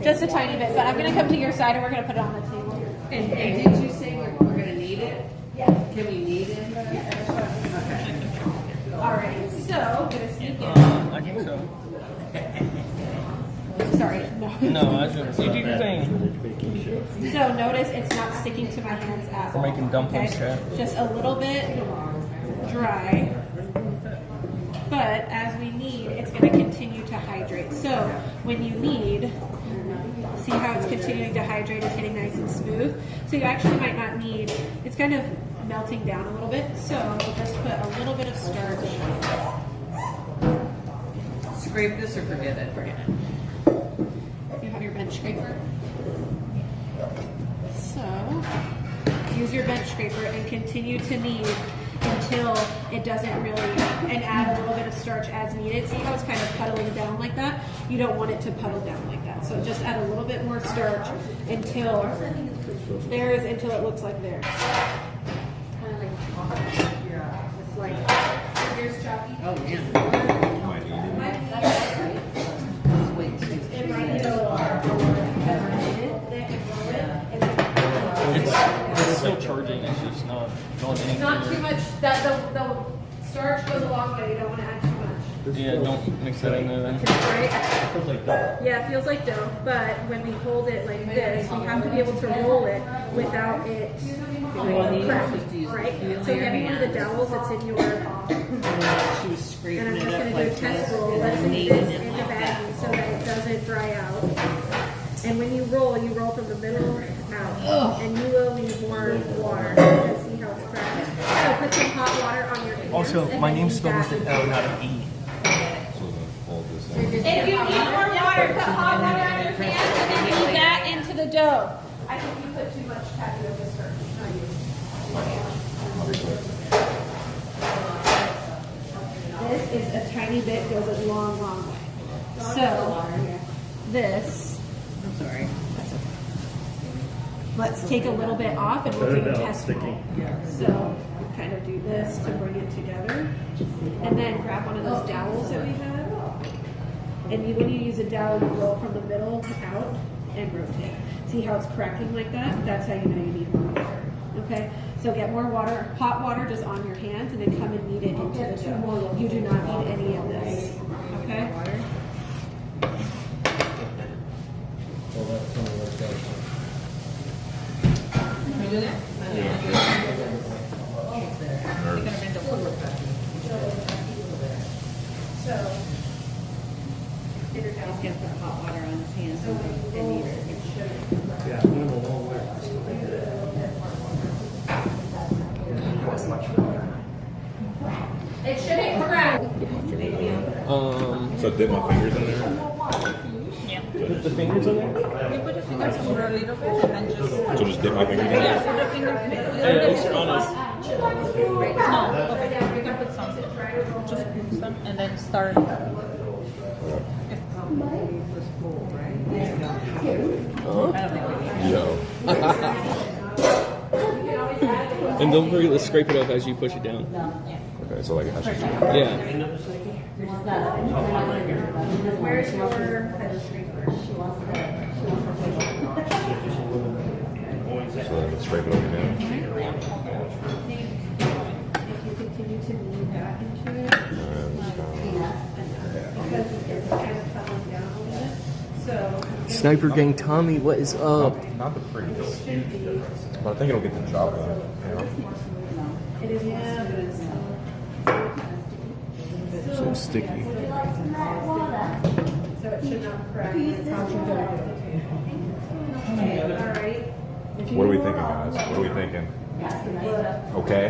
Just a tiny bit, but I'm going to come to your side and we're going to put it on the table. And did you say we're going to knead it? Yeah. Can we knead it? Okay. Alright, so I'm going to sneak in. I think so. Sorry, no. No, I was gonna say, you do your thing. So notice it's not sticking to my hands at all. We're making dumplings, okay? chat. Just a little bit dry. But as we knead, it's going to continue to hydrate. So when you knead, see how it's continuing to hydrate, it's getting nice and smooth. So you actually might not need, it's kind of melting down a little bit. So we'll just put a little bit of starch. Scrape this or forget it? Forget it. You have your bench scraper. So use your bench scraper and continue to knead until it doesn't really, and add a little bit of starch as needed. See how it's kind of puddling down like that? You don't want it to puddle down like that. So just add a little bit more starch until theirs, until it looks like theirs. It's like. Here's Chucky. Oh, yeah. Might eat it. Wait, excuse me. It's still charging. It's just not going any Not further. too much, the starch goes a long way. You don't want to add too much. Yeah, don't mix that in there then. Right? Yeah, it feels like dough, but when we hold it like this, we have to be able to roll it without it cracking, right? So you have one of the dowels that's in your, She was scraping and I'm it just up going to do like a test this roll. and Let's then leave kneading this it in the like that. baggie so that it doesn't dry out. And when you roll from the middle out, and you will need more water. Because see how it's cracking. So put some hot water on your hands. Also, and my then name's use spelled that with an L, not an E. So then fold this in. If you need more water, put hot water on your hands and then knead that into the dough. I think you put too much tapioca starch. Not you. This is a tiny bit, goes a long, long way. So, this, I'm sorry. let's take a little bit off and we'll do a test roll. So, kind of do this to bring it together. And then grab one of those dowels that we have. And when you use a dowel, you roll from the middle out. and rotate. See how it's cracking like that? That's how you know you need more water. Okay? So get more water, hot water just on your hands, and then come and knead it into the dough. You do not need any of this. Okay? He's gonna put hot water on his hands and knead it. It shouldn't crack. So dip my fingers in there. Put the fingers in there? You put your fingers over a little bit and then just. So just dip my fingers in there. Yeah, put your fingers. Yeah, it's honest. No, okay. You can put some. Just put some and then start. Yo. And don't forget to scrape it up as you push it down. Okay, so like I should. Yeah. Where's your head scraper? So then scrape it over here. If you continue to knead that into it, because it's kind of tumbling down a little bit. So Sniper Gang Tommy, what is up? Not the pretty. But I think it'll get the job done. You know? it is yeah, but it's So sticky. so it should not crack. It's how you do it. Okay, all right. What are we thinking, guys? What are we thinking? Okay.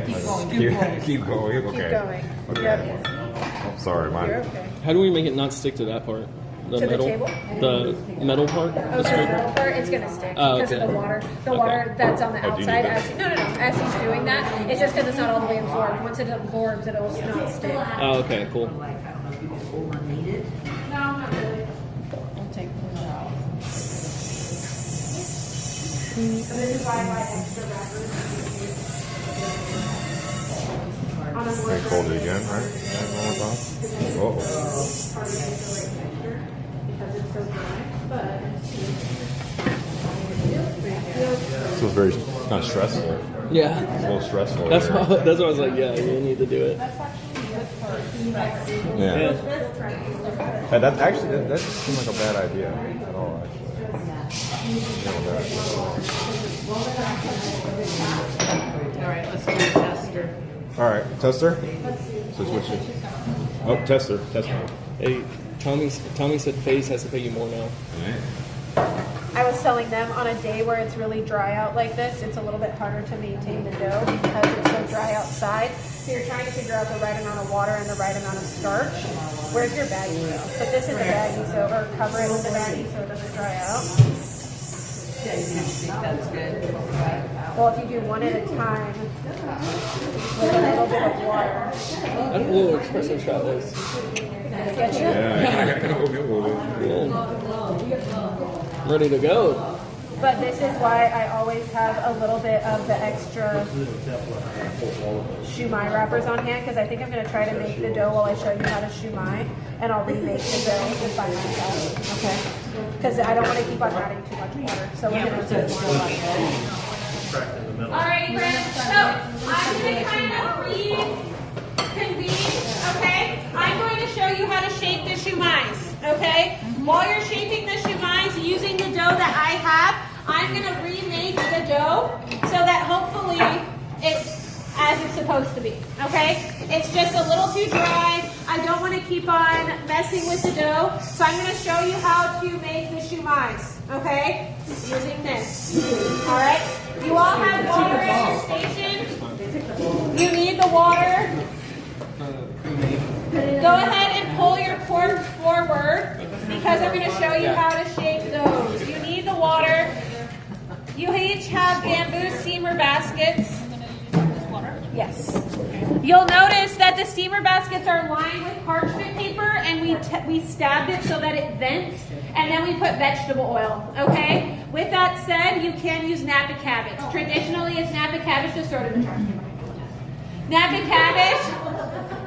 Keep going. Okay. going. Okay. Oh, sorry, mine. How do we make it not stick to that part? The To the metal? table? The metal part? The Okay, the scraper? metal part, it's gonna stick Oh, because okay. of the water. The Okay. water that's on the Oh, do you outside. need As, no. As he's doing that, it's just because it's not all the way absorbed. Once it absorbs, it'll not stick. Oh, okay, cool. No, not really. I'll take this out. So this is why I buy extra wrappers. On a more Okay, fold it again, right? One more time. Oh. part of it is the right texture because it's so dry. But So it's very kind of stressful. Yeah. It's a little stressful. That's yeah. why, that's why I was like, yeah, you need to do it. Yeah. Hey, that actually that doesn't seem like a bad idea at all. All right, let's do a tester. All right, tester. So switch it. Oh, tester. Hey, Tommy said FaZe has to pay you more now. I was telling them on a day where it's really dry out like this, it's a little bit harder to maintain the dough because it's so dry outside. So you're trying to figure out the right amount of water and the right amount of starch. Where's your baggie though? But this is a baggie, so or cover it with the baggie so it doesn't dry out. Yeah, you think that's good. Well, if you do one at a time with a little bit of water, That's a little espresso shot is. get you. Yeah. I'm ready to go. But this is why I always have a little bit of the extra shumai wrappers on hand because I think I'm going to try to make the dough while I show you how to shumai, and I'll remake the dough and find myself. Okay? Because I don't want to keep on adding too much water. So we're going to do more water. Alrighty, friends. So I'm going to kind of reconvene. Okay? I'm going to show you how to shape the shumais. Okay? While you're shaping the shumais using the dough that I have, I'm going to remake the dough so that hopefully it's as it's supposed to be. Okay? It's just a little too dry. I don't want to keep on messing with the dough. So I'm going to show you how to make the shumais. Okay? Using this. Alright? You all have water at your station. You need the water. Go ahead and pull your cork forward because I'm going to show you how to shape those. You need the water. You each have bamboo steamer baskets. Yes. You'll notice that the steamer baskets are lined with parchment paper and we stabbed it so that it vents, and then we put vegetable oil, okay? With that said, you can use Napa cabbage. Traditionally, it's Napa cabbage, just sort of the Napa cabbage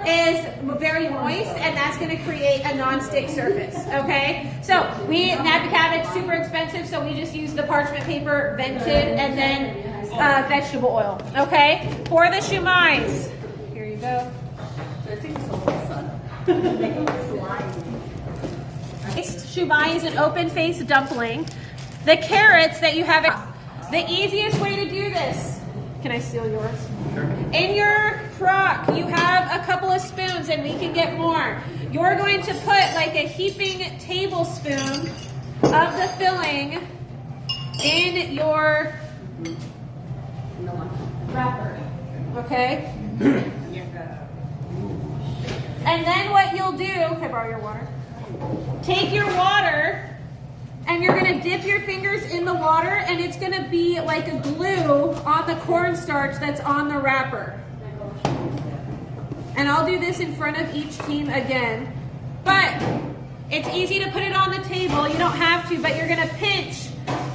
is very moist, and that's going to create a non-stick surface. Okay, so napa cabbage super expensive, so we just use the parchment paper, vented, and then vegetable oil. Okay, for the shumais, here you go. Shumai is an open-faced dumpling. The carrots that you have, the easiest way to do this. Can I steal yours? Sure. In your crock, you have a couple of spoons, and we can get more. You're going to put like a heaping tablespoon of the filling in your wrapper. Okay? And then what you'll do, can I borrow your water? Take your water, and you're going to dip your fingers in the water, and it's going to be like a glue on the cornstarch that's on the wrapper. And I'll do this in front of each team again. But it's easy to put it on the table. You don't have to, but you're going to pinch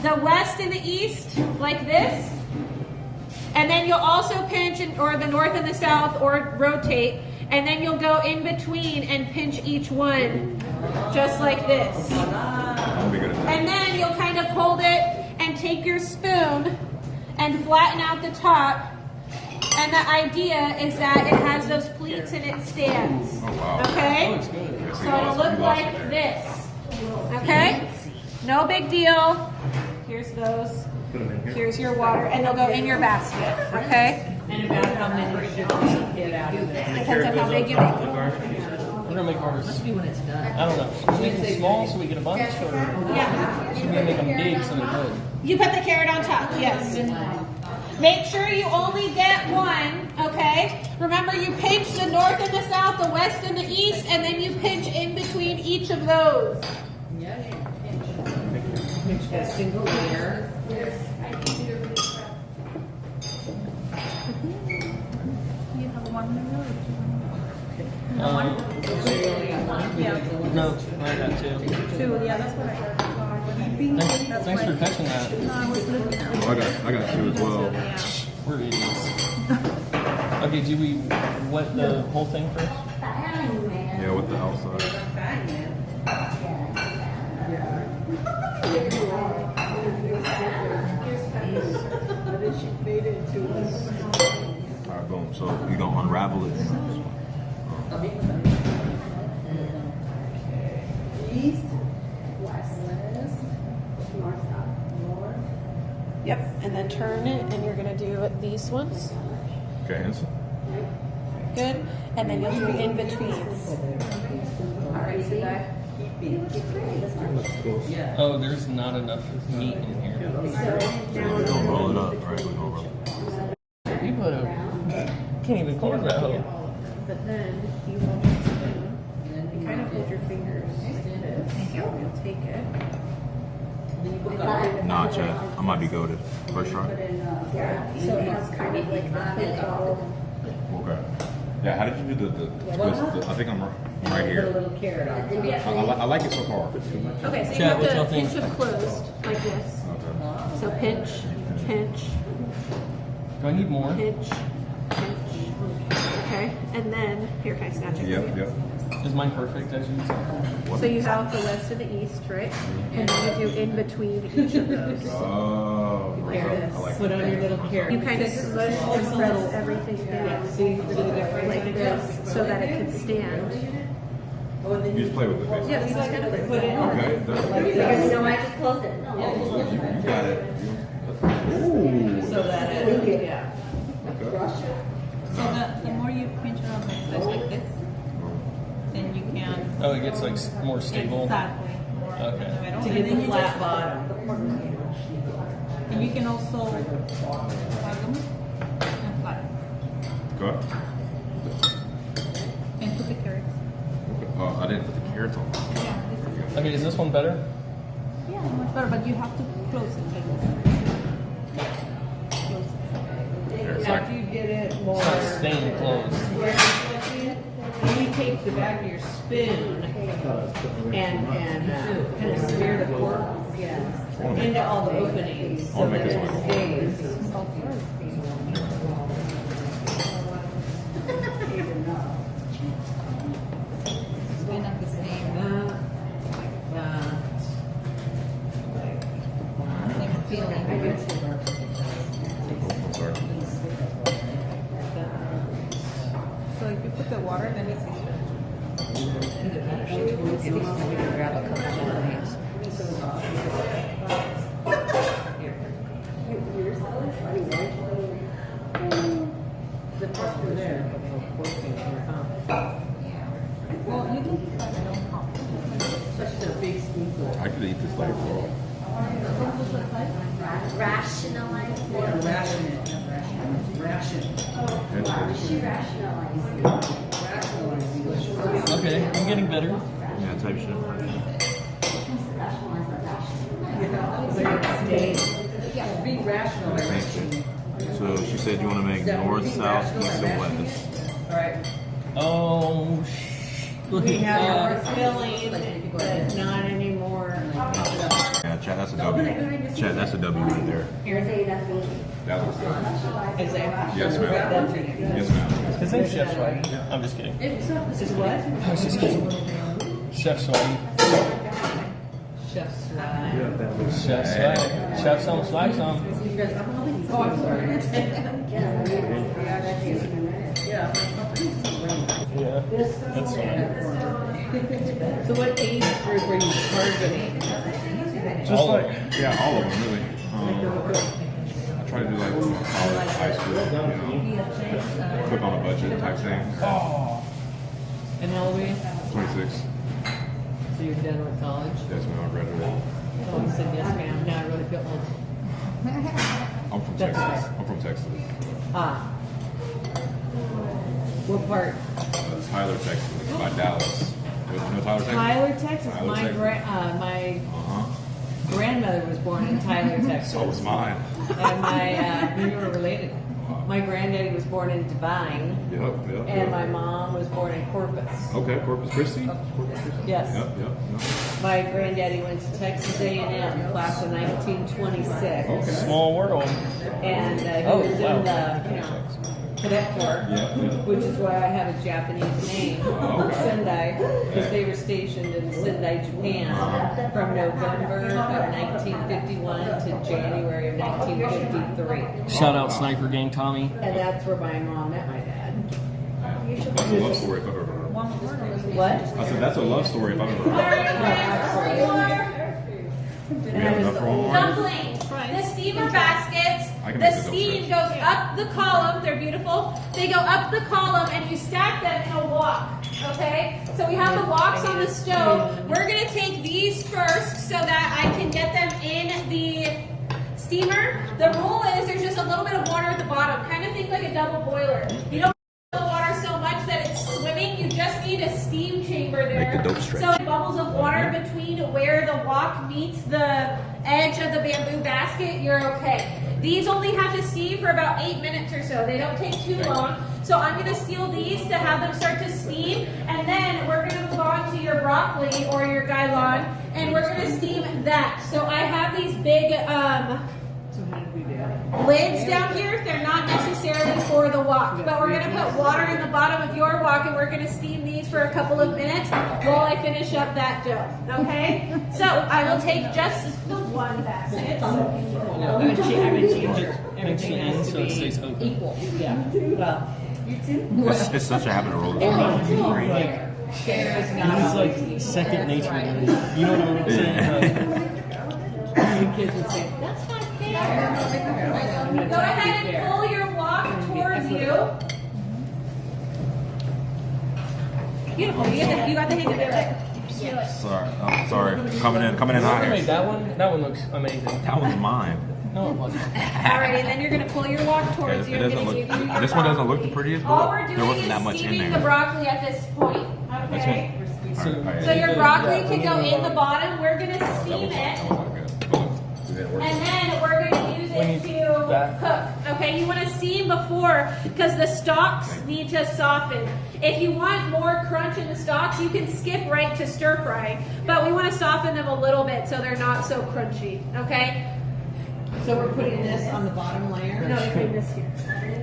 the west and the east like this. And then you'll also pinch, or the north and the south, or rotate. And then you'll go in between and pinch each one, just like this. And then you'll kind of hold it and take your spoon and flatten out the top. And the idea is that it has those pleats and it stands. Oh, wow. Okay? So it'll look like this. Okay? No big deal. Here's those. Here's your water. And they'll go in your basket. Okay? And about how many should we get out of this? Depends on how big you make it. We're gonna make ours. Let's do when it's done. I don't know. Should we make them small so we get a bunch, or Yeah. should we make them big so they're good? You put the carrot on top, yes. Make sure you only get one, okay? Remember, you pinch the north and the south, the west and the east, and then you pinch in between each of those. Pinch a single layer. No, I got two. Thanks for catching that. Oh, I got two as well. We're idiots. Okay, do we wet the whole thing first? Yeah, with the outside. Alright, boom. So you gonna unravel it. East, west, north, south, north. Yep, and then turn it, and you're gonna do these ones. Okay, hands. Good, and then you'll do in betweens. All right, so that. Oh, there's not enough meat in here. So we're gonna roll it up, right? We're gonna roll it up. You put a... Can't even close that hole. But then you will just you kind of hold your fingers like this. And you'll take it. Nah, Chad. I might be goated. First try. So it's kind of like the Okay. Yeah, how did you do the twist? I think I'm right here. I like it so far. Okay, so you Chad, have what to y'all think? pinch them closed, like this. Okay. So pinch, pinch, Do I need more? pinch, pinch. Okay, and then, here, can I snatch it? Yep, yep. Is mine perfect as you said? So you have the west and the east, right? And then you do in between each of those. Oh, Like this. I like Put on your little carrot. You kind of smush and press everything down See the difference? like this so that it can stand. You just play with it, basically. Yeah, you just kind of put it on. Okay, that's No, I just closed it. No. you got it. So that it, yeah. So the more you pinch it on the side like this, then you can Oh, it gets like more stable. exactly Okay. in the middle. To And get then the you flat just bottom. and you can also plug them and flatten Go ahead. and put the carrots. I didn't put the carrots on. Yeah, Okay, is this one better? yeah, much better, but you have to close it like this. Close it. It's After you get it more, It's not staying closed. then you take the back of your spoon and kind of smear the pork into all the openings so I'll make that this it one. stays. Grab a couple of these. The pasta there. Well, you can Such a big spoonful. I could eat this like raw. Rationalize. Ration it. Ration. Okay, I'm getting better. Yeah, type shit. Be rational. So she said you want to make north, south, east, and west. Oh, look We at have that. our filling, but not anymore. Yeah, chat, that's a W. Chat, that's a W right there. That looks good. Is there? Yes, ma'am. Yes, ma'am. His name's Chef Swaggy. I'm just kidding. This is what? I was just kidding. Chef Swaggy. Chef Swag. Chef Swag. Chef some, swag some. Oh, I'm sorry. Yeah, that's fine. So what age group are you targeting? Just like, Yeah, all of them, really. I try to do like college, high school, cook on a budget type thing. oh, And how old are you? 26. So you're done with college? That's when I graduated. Oh, you said yes, ma'am. Now I really feel old. I'm from That's Texas. right. I'm from Texas. Ah. What part? Tyler, Texas. By Dallas. You know Tyler, Texas? Tyler, Texas. Tyler, My Texas. grandmother was born in Tyler, Texas. So was mine. And we were related. My granddaddy was born in Divine, Yep. and my mom was born in Corpus. Okay, Corpus Christi. Yes. Yep. My granddaddy went to Texas A&M, class of 1926. Okay. small world. And he Oh, was wow. in the cadet corps, Yeah. which is why I have a Japanese name, okay. Sendai, because they were stationed in Sendai, Japan, from November of 1951 to January of 1953. Shout out Sniper Gang Tommy. And that's where my mom met my dad. That's a love story if I've ever heard of. What? I said that's a love story if I've ever heard of. We have enough for one more. Dumplings. The steamer baskets. I can The make the steam dumplings. goes up the column. They're beautiful. They go up the column and you stack them in a wok. Okay? So we have the woks on the stove. We're going to take these first so that I can get them in the steamer. The rule is there's just a little bit of water at the bottom. Kind of think like a double boiler. You don't the water so much that it's swimming. You just need a steam chamber there. Make the dope stretch. So bubbles of water between where the wok meets the edge of the bamboo basket, you're okay. These only have to steam for about 8 minutes or so. They don't take too long. So I'm going to steal these to have them start to steam. And then we're going to move on to your broccoli or your gailon. And we're going to steam that. So I have these big lids down here. They're not necessarily for the wok, but we're going to put water in the bottom of your wok and we're going to steam these for a couple of minutes while I finish up that dough. Okay? So I will take just the one basket. I'm gonna change everything has to So it stays be open. equal. Yeah. Well, It's such a habit to roll this. share is It's not like second nature to me. You know what I'm saying? The kids would say, that's not fair. I'm gonna Go try to ahead be and fair. pull your wok towards you. Beautiful. You got the hang of it. Sorry, I'm sorry. Coming in hot Wait, here. that one looks amazing. That one's mine. No, it wasn't. Alrighty, then you're going to pull your wok Okay, towards you. it I'm doesn't going to look. give you your This one doesn't broccoli. look the prettiest, All but we're doing there wasn't that is much in steaming there. the broccoli at this point. Okay? So, So your broccoli can go in the bottom. We're going to That steam was it. not good. But it worked. And then we're going to use When it you to back- cook. Okay, you want to steam before because the stalks need to soften. If you want more crunch in the stalks, you can skip right to stir fry. But we want to soften them a little bit so they're not so crunchy. Okay? So we're putting this on the bottom layer? No, you're putting this here.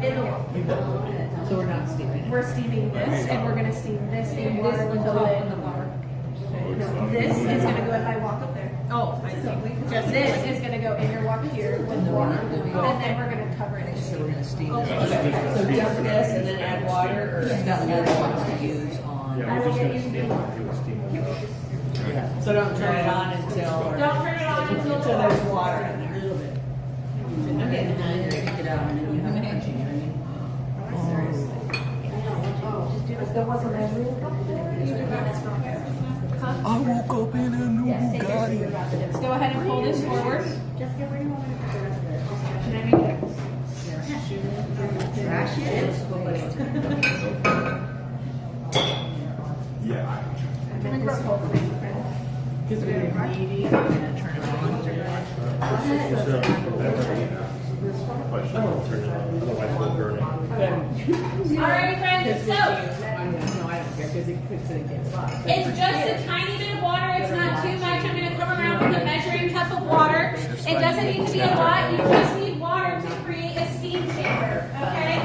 In the wok. So we're not steaming. We're steaming this, and we're going to steam this in water with the lid. No, this is going to go in my wok up there. Oh, I see. Just this is going to go in your wok here with water, and then we're going to cover it. So we're gonna steam this. Okay. So dump this and then add water, or is that what to use on? Yeah, we're just gonna steam it. Do a steam it. So don't turn it on until. Don't turn it on until there's water in there. I'm getting hungry. Take it out and then you have a crunchy drink. I woke up in a new Bugatti. Let's go ahead and pull this forward. Yeah. Because we're meeting, I'm gonna turn it on. Otherwise, we'll burn it. Alrighty, friends, so No, I don't care, because it cooks and it gets hot. it's just a tiny bit of water. It's not too much. I'm going to come around with a measuring cup of water. It doesn't need to be a lot. You just need water to create a steam chamber. Okay?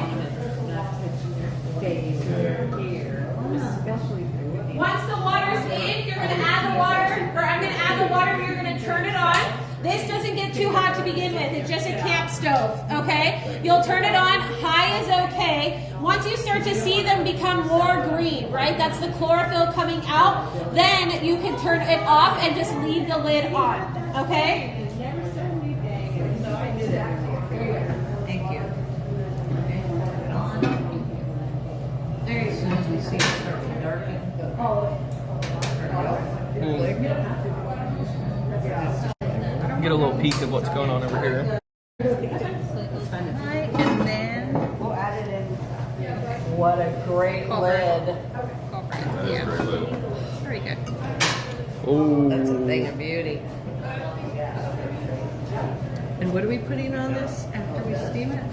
Once the water's in, you're going to add the water, or I'm going to add the water, you're going to turn it on. This doesn't get too hot to begin with. It's just a camp stove, okay? You'll turn it on. High is okay. Once you start to see them become more green, right? That's the chlorophyll coming out. Then you can turn it off and just leave the lid on, okay? Thank you. There you go. As soon as we see it start to darken. Get a little peek of what's going on over here. And then What a great lid. That is very little. very good. Oh, That's a thing of beauty. And what are we putting on this after we steam it?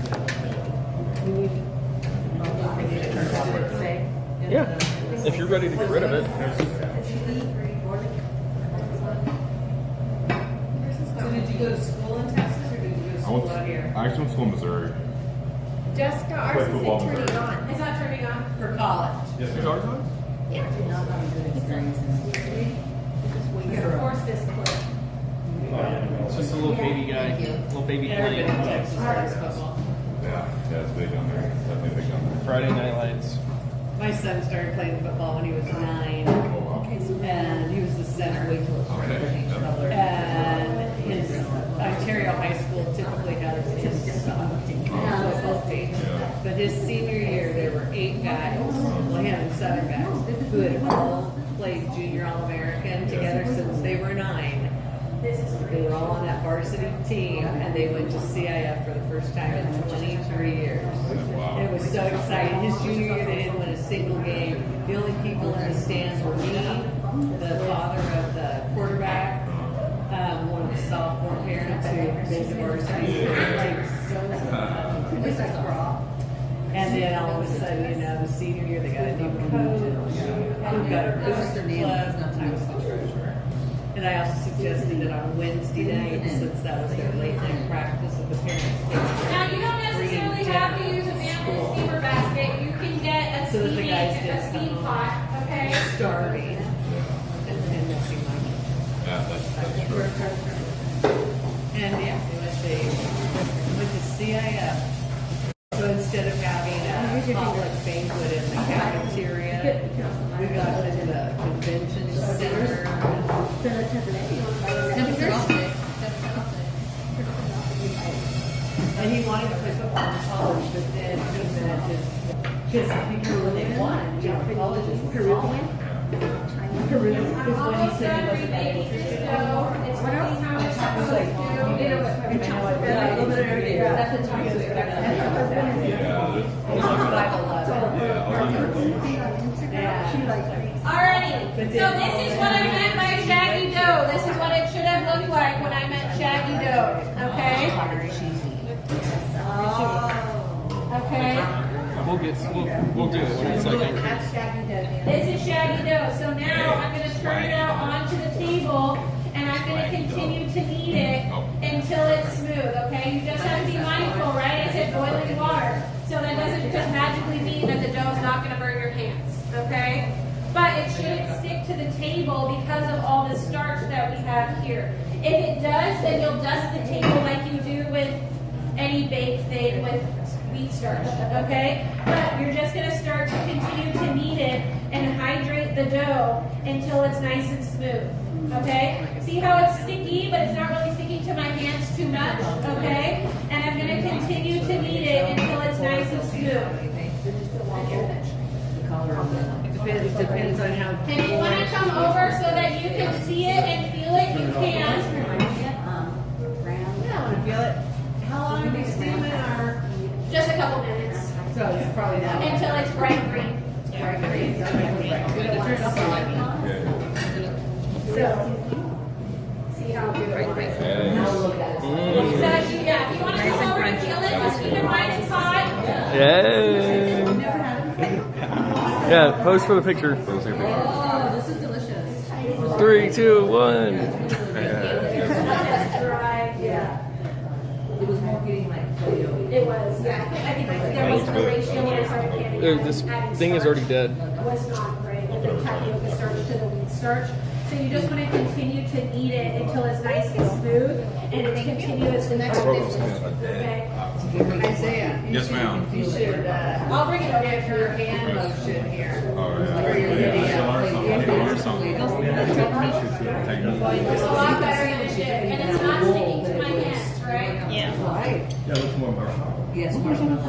yeah. If you're ready to get rid of it. So did you go to school in Texas or did you go to school out here? I actually went to school in Missouri. Jessica, ours Play isn't football in turning Missouri. on. It's not turning on. For college. Yes, it's ours on? Force this clip. It's just a little baby guy, little baby Everybody in plane. Texas plays football. Yeah, it's big on there. Definitely big on there. Friday Night Lights. My son started playing football when he was 9, and he was the center. And his Ontario High School typically has his football team. But his senior year, there were 8 guys, well, he had 7 guys, who had all played junior All-American together since they were 9. They were all on that varsity team, and they went to CIF for the first time in 23 years. Wow. It was so exciting. His junior year, they didn't win a single game. The only people in the stands were me, the father of the quarterback, one of the sophomore parents who made the varsity. And then all of a sudden, you know, the senior year, they got a new coach, who got a booster club. I was the treasurer. And I also suggested that on Wednesday night, since that was their late night practice, of the parents. Now, you don't necessarily have to use a bamboo steamer basket. You can get a So that the guys did steam pot, okay? Starving. And missing my Yeah, that's true. And yeah, they went to CIF. So instead of having a public banquet in the cafeteria, we got into the convention center. And he wanted to play football in college, but then he said his people, when they won, college is Peruvian. Peruvian, because when he said he wasn't that interested anymore. What else? I was like, you know what? That's a time to expect. Alrighty, so this is what I meant by shaggy dough. This is what it should have looked like when I meant shaggy dough, okay? Okay? We'll do it in a second. This is shaggy dough. So now I'm going to turn it out onto the table and I'm going to continue to knead it until it's smooth, okay? You just have to be mindful, right? I said boiling water. So that doesn't just magically mean that the dough is not going to burn your hands, okay? But it shouldn't stick to the table because of all the starch that we have here. If it does, then you'll dust the table like you do with any baked thing with wheat starch, okay? But you're just going to start to continue to knead it and hydrate the dough until it's nice and smooth. Okay? See how it's sticky, but it's not really sticking to my hands too much. Okay? And I'm going to continue to knead it until it's nice and smooth. It depends on how. And if you want to come over so that you can see it and feel it, you can. Yeah, I want to feel it. How long are they steaming or? Just a couple minutes So it's probably that. until it's bright green. Bright green. See how good it is. Hey. So, yeah, if you want to come over and feel it, just keep in mind it's hot. Yay! Yeah, pose for the picture. Oh, this is delicious. 3, 2, 1. That's dry, yeah. It was more getting like Play-Doh. It was, yeah. I think there was the ratio when I started adding This adding thing is starch already dead. was not right with the tapioca starch to the wheat starch. So you just want to continue to knead it until it's nice and smooth and it's continuously okay. Isaiah. Yes, ma'am. You should, I'll bring it over get your here. hand motion here. Oh, yeah. Where you're Yeah, getting I learned something. It's a lot better than it should, and it's not sticking to my hands, right? Yeah. Yes, marshmallow.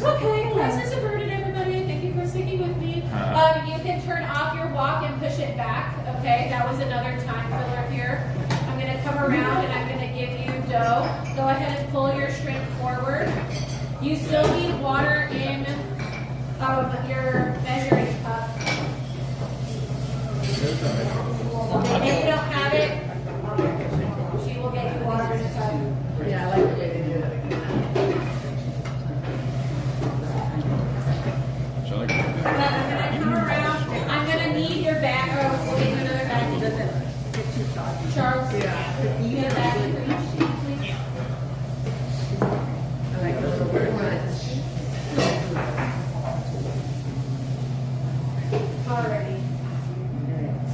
Okay, less is averted, everybody. Thank you for sticking with me. You can turn off your wok and push it back. Okay, that was another time filler here. I'm going to come around and I'm going to give you dough. Go ahead and pull your shrimp forward. You still need water in your measuring cup. And if you don't have it, she will get you water in a cup. Yeah, I like the way they do it. Shall I go? I'm gonna come around. I'm gonna need your bag. Oh, we'll get you another bag. Charles, you get a bag for each sheet, please. I like the little crunch. Alrighty.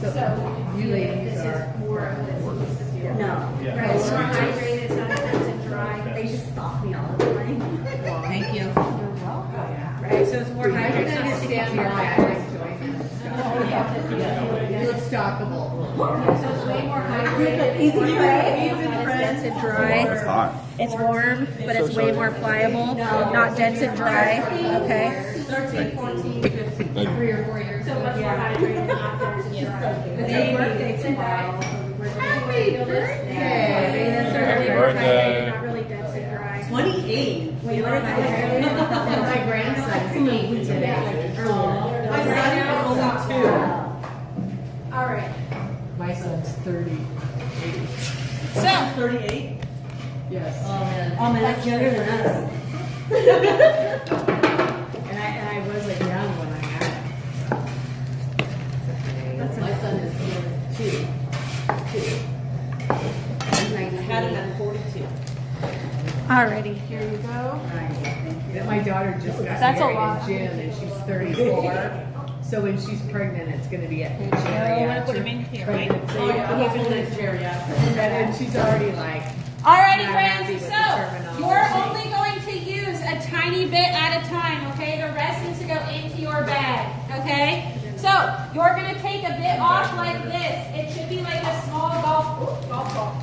So you this ladies is are. more of this. No, Right, it's more hydrated. It's not nice and dry. they just stop me all the time. Thank you. Right, so it's more I hydrated. can It's not sticking understand to your your bag hands. enjoyment. Yeah. You look stockable. So it's way more hydrated. Easy It's prey. not as dense and dry. It's hot. It's warm, but it's way more pliable, not dense and dry. Okay. 13, 14, 15. 3 or 4 years. So much more hydrated, not dense and dry. Happy birthday tomorrow. Happy birthday. Happy birthday. Not really dense and dry. 28. Way more hydrated. My grandson's 8 today. My son is only 2. All right. My son's 30. So, 38. Yes. Oh man, that's younger than us. And I wasn't young when I had it. My son is 2. I had it at 42. Alrighty, here you go. Then my daughter just got That's a married lot. in June and she's 34. So when she's pregnant, it's going to be at I want to put them in here, right? pregnancy. Oh, yeah. And then she's already like, Alrighty, Not happy friends. with the So terminology. you're only going to use a tiny bit at a time. Okay, the rest needs to go into your bag. Okay. So you're going to take a bit off like this. It should be like a small golf ball.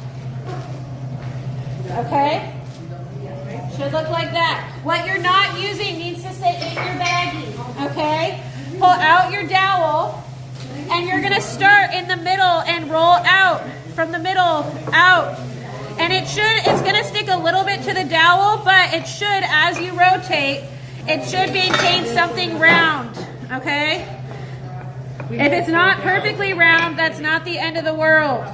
Okay. Should look like that. What you're not using needs to stay in your baggie. Okay. Pull out your dowel, and you're going to start in the middle and roll out from the middle out. And it's going to stick a little bit to the dowel, but it should, as you rotate, it should maintain something round, okay? If it's not perfectly round, that's not the end of the world.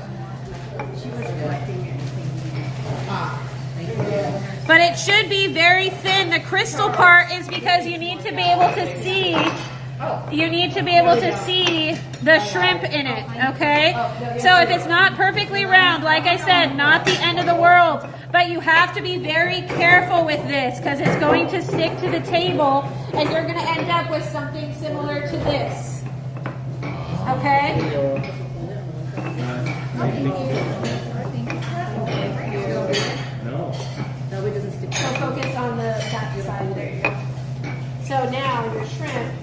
But it should be very thin. The crystal part is because you need to be able to see the shrimp in it, okay? So if it's not perfectly round, like I said, not the end of the world, but you have to be very careful with this because it's going to stick to the table and you're going to end up with something similar to this, okay? So focus on the back side. There you go. So now your shrimp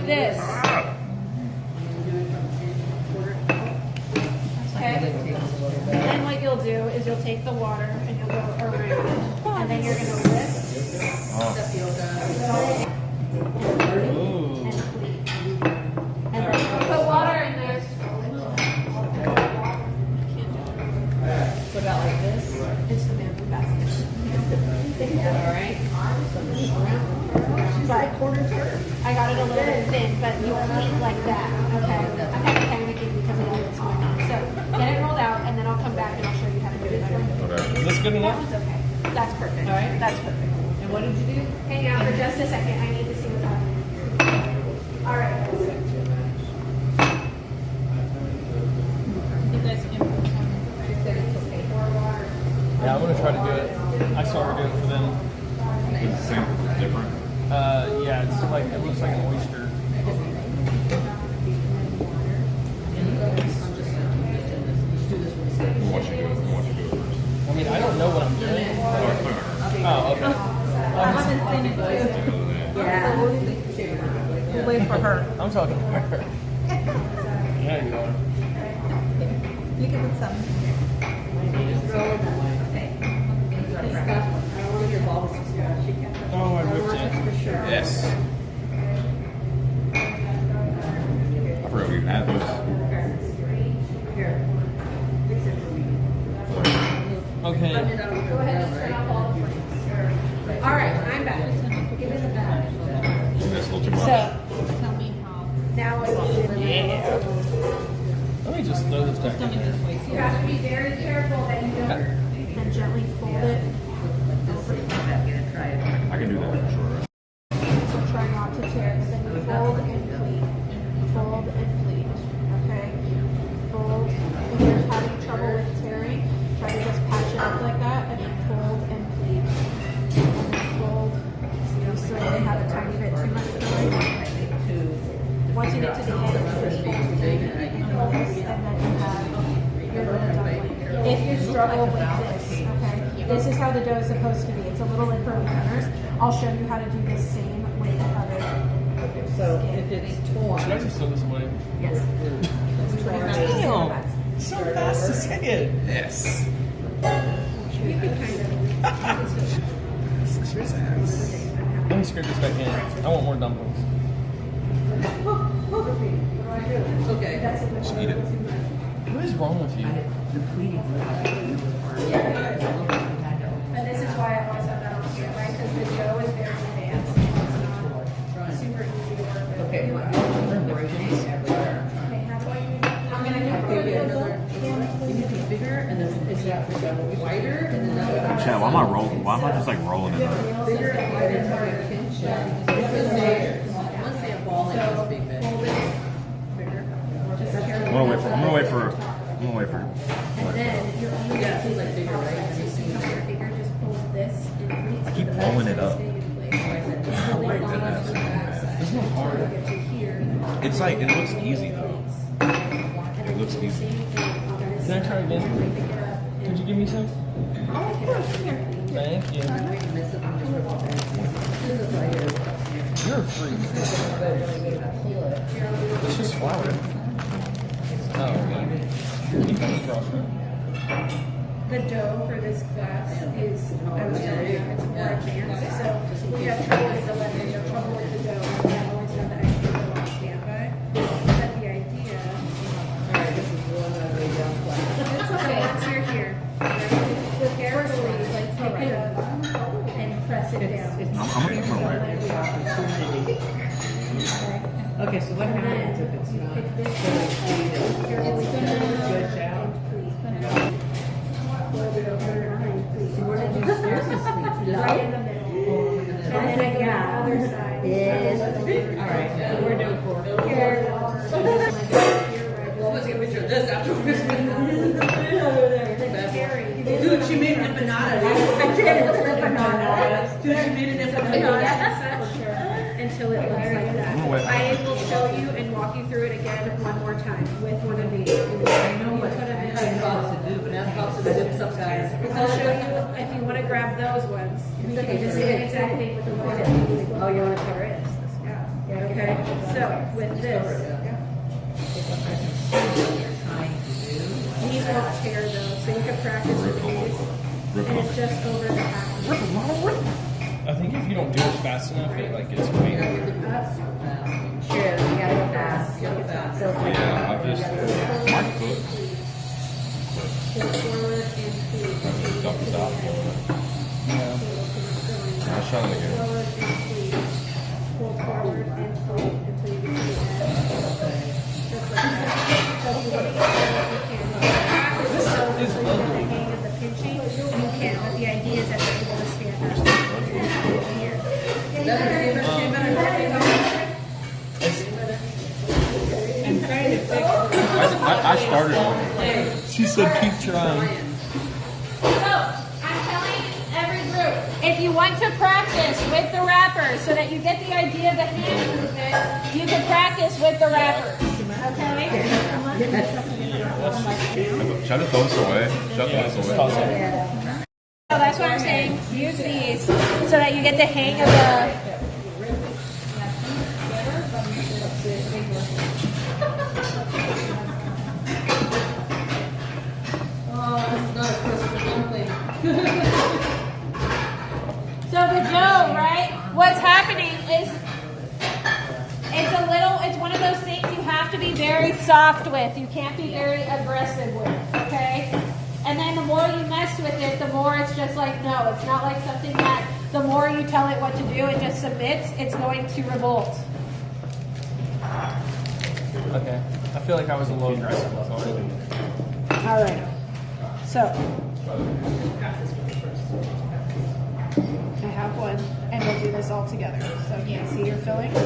this. Okay? And then what you'll do is you'll take the water and you'll go around. And then you're going to lift. Ooh. And pleat. And then put water in there. What about like this? It's the bamboo basket. All right. But I got it a little bit thin, but you pleat like that. Okay. I'm kind of panicking because I know what's going on. So get it rolled out, and then I'll come back and I'll show you how to do it better. Is this good That enough? one's okay. That's perfect. All right. That's perfect. And what did you do? Hang out for just a second. I need to see what's happening. All right. You guys can put some. She said it's okay. More water. Yeah, I'm gonna try to do it. I saw her do it for them. It's the same, it's different. Yeah, it's like it looks like an oyster. We'll watch you do it. We'll watch you do it first. I mean, I don't know what I'm doing. Oh, okay. I haven't seen it too. Yeah. We'll wait for her. I'm talking to her. There you go. You can put some. Oh, I ripped it. Yes. I forgot we even had those. Okay. Go ahead and turn off all the flames. All right, I'm back. Give me the back. That's a little too much. So Tell me how. now it's Yeah. Let me just throw this back Tell in me there. this way. You have to be very careful that you don't and gently fold it. I can do that for sure. So try not to tear. And then you fold and pleat. Fold and pleat. Okay? Fold. If you're having trouble with tearing, try to just patch it up like that and then fold and pleat. And then fold. See, you still really have a tiny bit too much filling. Once you get to the end, just fold and fold this, and then you have your little dumpling. If you struggle with this, okay, this is how the dough is supposed to be. It's a little bit for beginners. I'll show you how to do the same with the other. So if it's torn, Should I just throw this away? Yes. Damn! So fast to say it. Yes. Let me scrape this back in. I want more dumplings. okay. Just eat it. What is wrong with you? And this is why I always have that on standby, because the dough is very advanced. It's not super easy to work with. Okay, my operations everywhere. Okay, how about you? I'm gonna You need to be bigger, and then it's wider, and then another. Chad, why am I rolling? Why am I just like rolling it? Bigger and wider, and a pinch. Once they have ball, they just big bit. I'm gonna wait for. And then you're only Yeah, it seems like bigger, right? so you see how your finger just pulls this in place. I keep pulling it up. Oh my goodness. It's not hard. It's like it looks easy though. It looks easy. Can I try again? Could you give me some? Oh, of course, here. Thank you. You're a freak. It's just flour. Oh, yeah. Can you come across it? The dough for this class is, I was telling you, it's more advanced. So we have trouble with the leather, you have trouble with the dough. I always have that extra dough on standby. But the idea, Alright, this is one way down flat. it's okay, once you're here, right, carefully, like pick it up and press it down. I'm gonna put it away. Okay, so what happens if it's not? Pick this So up, it's carefully Stretch out. fold it over and please. Where did you yours is sweet. Right in the middle. And then I go to the other side. Alright, we're doing four. Let's get a picture of this afterwards. Dude, she made an empanada. I can't even empanada. Dude, she made an empanada. Until it looks like that. I will show you and walk you through it again one more time with one of these. I know what I'm about to do, but that's about to dip up, guys. I'll show you if you want to grab those ones. You can do the same exact thing with the one. Oh, you want to cover it? Yeah. Okay. So So with this, these won't tear though, so you can practice with these. And it's just over the half. I think if you don't do it fast enough, it like gets weird. True, you gotta go fast. Yeah, I've just my foot. Forward and please. Dump this out. Let's try that again. Forward and please. Hold forward and please until you get to the end. Just like that. So if you want to get there, you can. Practice so you get the hang of the pinching. You can, but the idea is that they're able to stand up here. I'm trying to fix I started on She said keep trying. So, I'm telling every group, if you want to practice with the wrappers so that you get the idea of the hand movement, you can practice with the wrappers. Okay? Shut it those away. Shut those away. So that's what I'm saying. Use these so that you get the hang of the. So the dough, right? What's happening is it's one of those things you have to be very soft with. You can't be very aggressive with, okay? And then the more you mess with it, the more it's just like, no, it's not like something that the more you tell it what to do, it just submits, it's going to revolt. Okay. I feel like I was a little aggressive with it. All right. So I have one, and we'll do this all together. So you see your filling. Do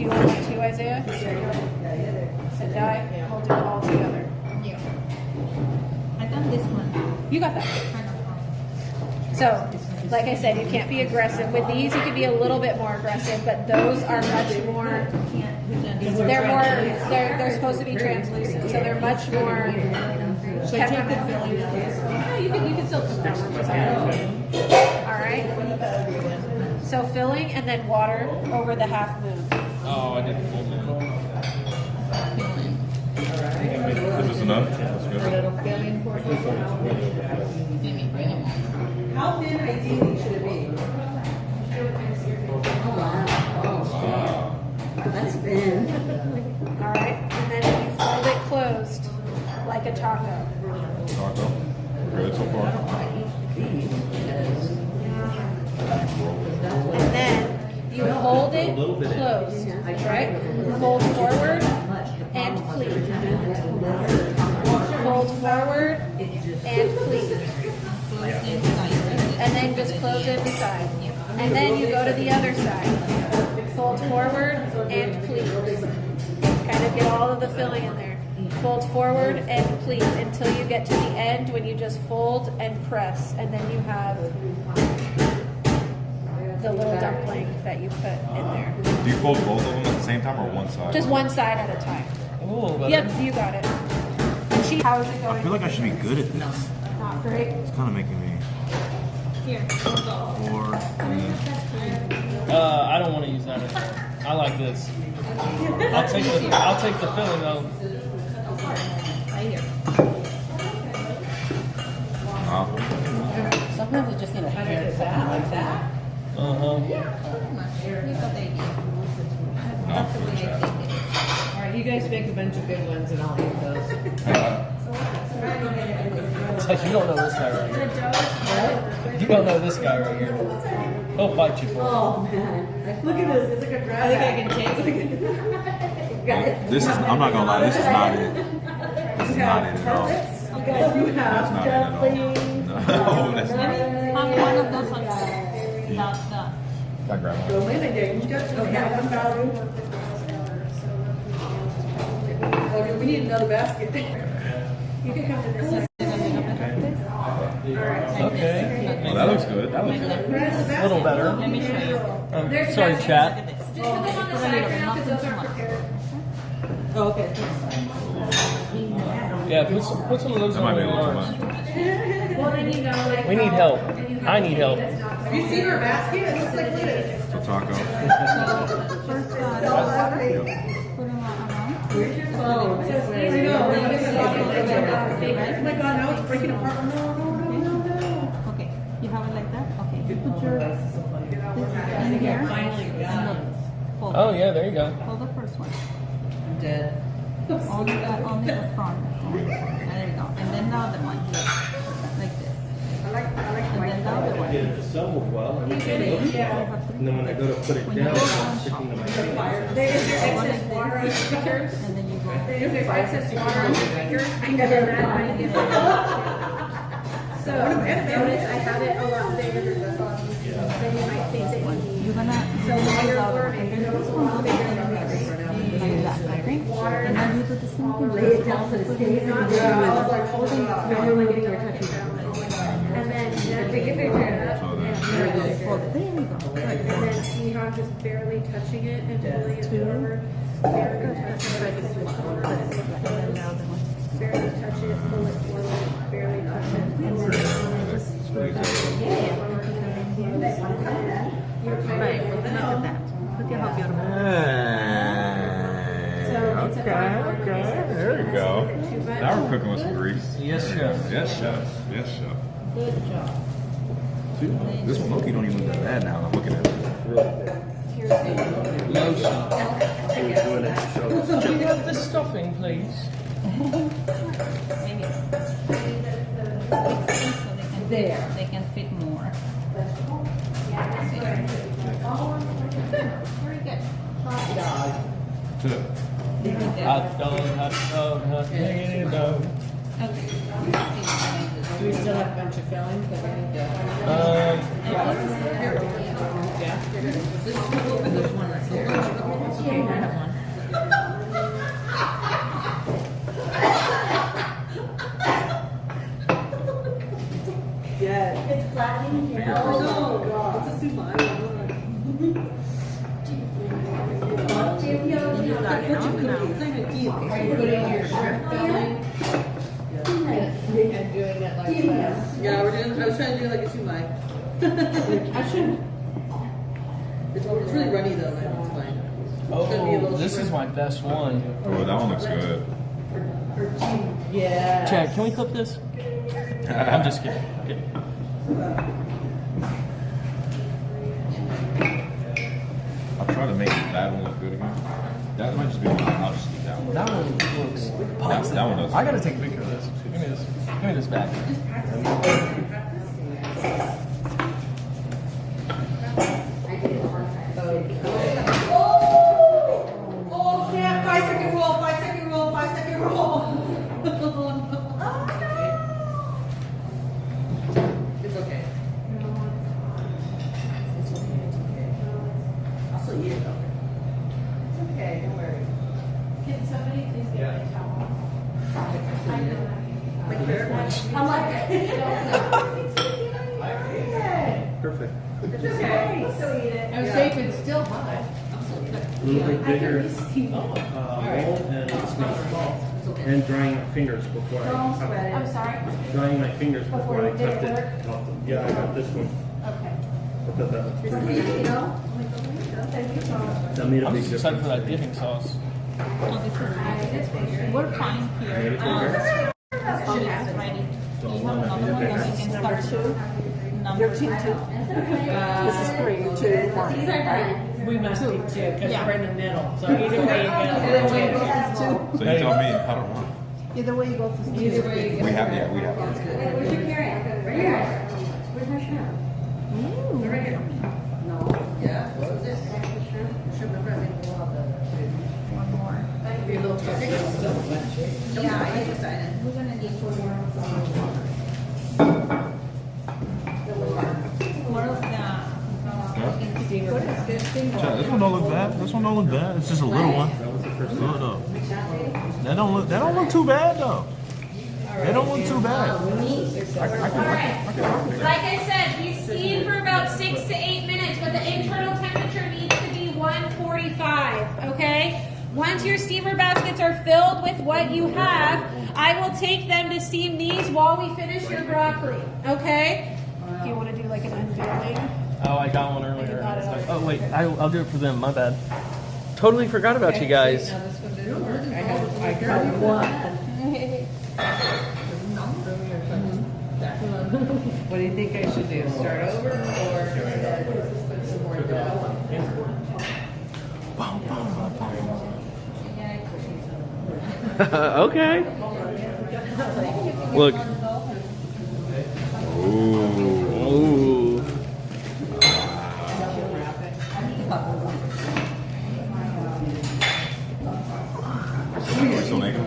you want that too, Isaiah? Sit down. We'll do it all together. Yeah. I done this one. You got that. So, like I said, you can't be aggressive. With these, you can be a little bit more aggressive, but those are much more. They're supposed to be translucent, so they're much more. So take the filling out. No, you can still put that one. All right. So filling and then water over the half moon. Oh, I didn't hold it. Is this enough? That's good. Little filling for How thin ideally should it be? Wow. That's thin. All right, and then you fold it closed like a taco. Taco. We're good so far. And then you hold it closed, right? Fold forward and pleat. Fold forward and pleat. And then just close it beside. And then you go to the other side. Fold forward and pleat. Kind of get all of the filling in there. Fold forward and pleat until you get to the end when you just fold and press. And then you have the little dumpling that you put in there. Do you fold both of them at the same time or one side? Just one side at a time. Oh, Yep, you got it. How's it I going? feel like I should be good at this. Not great. It's kind of making me. Here. Or. I don't want to use that anymore. I like this. I'll take the filling though. Right here. Wow. Sometimes you just need a hair fat like that. Uh-huh. Not for the chat. All right, you guys make a bunch of good ones and I'll eat those. It's like you don't know this guy right here. You don't know this guy right here. He'll fight you for it. Oh man. Look at this. It's like a grab. I think I can take it. This is. I'm not gonna lie. This is not it. This is not it at all. You have That's not it at all. No, that's not it. Have one of those ones. The Got grandma. Go in there. You just have one value. Oh, we need another basket. You can come to this side. Okay. Oh, that looks good. That looks good. A little better. Let me show you. Sorry, chat. Just put them on the side for now because those aren't prepared. Oh, okay. Yeah, put some of those That on might be a your little too lunch. much. Well, then you know, like. We need help. I need help. Have you seen our basket? It looks like lettuce. It's a taco. So lovely. phone. So it's I easier. know. Oh my God, now it's breaking apart. Okay, you have it like that? Okay, you put your this in here. And look, fold. Oh yeah, there you go. Hold the first one. I'm dead. Only the front. And there you go. And then the other one. Like this. I like And then the other one. It assembled well. And then when I go to put it When you down, go it's on sticking to my top. fingers. If there's excess water on the fingers, And then you go. if there's excess water on your fingers, I never that might get So notice I have it a lot bigger than the thumb. Then you might think that you need. You're gonna So while you're learning, and then you this go one bigger goes than the other. like that, okay? And then you do the same thing. Lay it down so it stays in the Yeah, I was groove. like holding it. Remember when you were touching down? And then take your finger up. There you go. There you go. Good. And then see how I'm just barely touching it and pulling it forward. Barely touch it. And then the other one. Barely touch it, pull it forward, barely touch it. And then just Right, look at that. Look at how beautiful. Okay. There you go. Now we're cooking with some grease. Yes, chef. Yes, chef. Yes, chef. Good job. This one look, you don't even look that bad now. I'm looking at it. Lotion. Can we have the stuffing, please? There. They can fit more. Very good. Hot dog, hot dog. Okay. Do we still have a bunch of fillings that we need to? There's one right there. Okay, I have one. Yeah. It's flattening here. Oh, God. It's a soup. I don't know. You got it on now. Are you putting your shrimp filling and doing it like that? Yeah, I was trying to do like a sumai. I should. It's really runny though, man. It's fine. Oh, this is my best one. Oh, that one looks good. Yeah. Chad, can we clip this? I'm just kidding. Okay. I'll try to make that one look good again. That might just be one. I'll just eat that one. That one looks That one does. I gotta take a picture of this. Give me this. Give me this back. Oh snap! 5-second roll. 5-second roll. 5-second roll. It's okay. I'll still eat it though. It's okay. Don't worry. Can somebody please get me a towel? Like fair. I'm like, Perfect. It's okay. I'll still eat it. I'm safe and still hot. A little bit bigger mold and drying my fingers before I'm I sorry. drying my fingers before I Did it tucked it. work? Yeah, I got this one. Okay. I thought that was It's pretty easy, good. you know? I'm like, oh my God, thank you so much. That made a I'm big just excited for difference. that dipping sauce. We're fine here. She is ready. Do you have another one that we can start to? Number two. This is 3, 2, 1. We must be two, because Yeah. we're in the middle, so either way you go. So you tell me how to run. Either way you go to Either way you go. We have it. Where's your carrot? Right here. Where's my shrimp? No. Yeah, what was this? Should remember I made a little of the. One more. Your little turkey is still a bunch. Yeah, I decided. We're gonna need four more. More of the. This one don't look bad. This one don't look bad. It's just a little one. Look up. That don't look too bad though. They don't look too bad. Like I said, we steam for about 6 to 8 minutes, but the internal temperature needs to be 145, okay? Once your steamer baskets are filled with what you have, I will take them to steam these while we finish your broccoli, okay? If you want to do like an unveiling. Oh, I got one earlier. It's like, oh wait, I'll do it for them. My bad. Totally forgot about you guys. Now this one didn't work. I have I got one. What do you think I should do? Start over or put some more dough? Okay. Look. Ooh. So naked.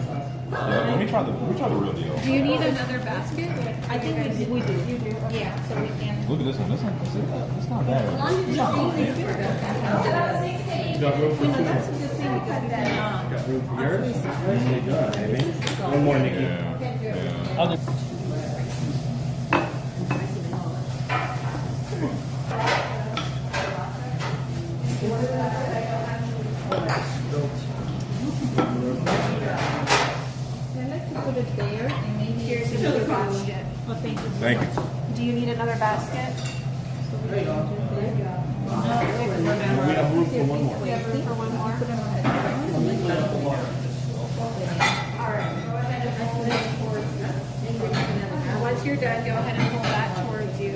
Yeah, let me try the real deal. Do you need another basket? I think we do. You do? Yeah, so we can. Look at this one. This one, it's not bad. As long as you see these two. You got room for two more. That's a good thing because then, Got room for yours? Nicely done, baby. One more, Nikki. Yeah. I'll just. I'd like to put it there and maybe here's another basket. well, thank you. Thank you. Do you need another basket? We have room for one more. We have room for one more. Once you're done, go ahead and pull that towards you.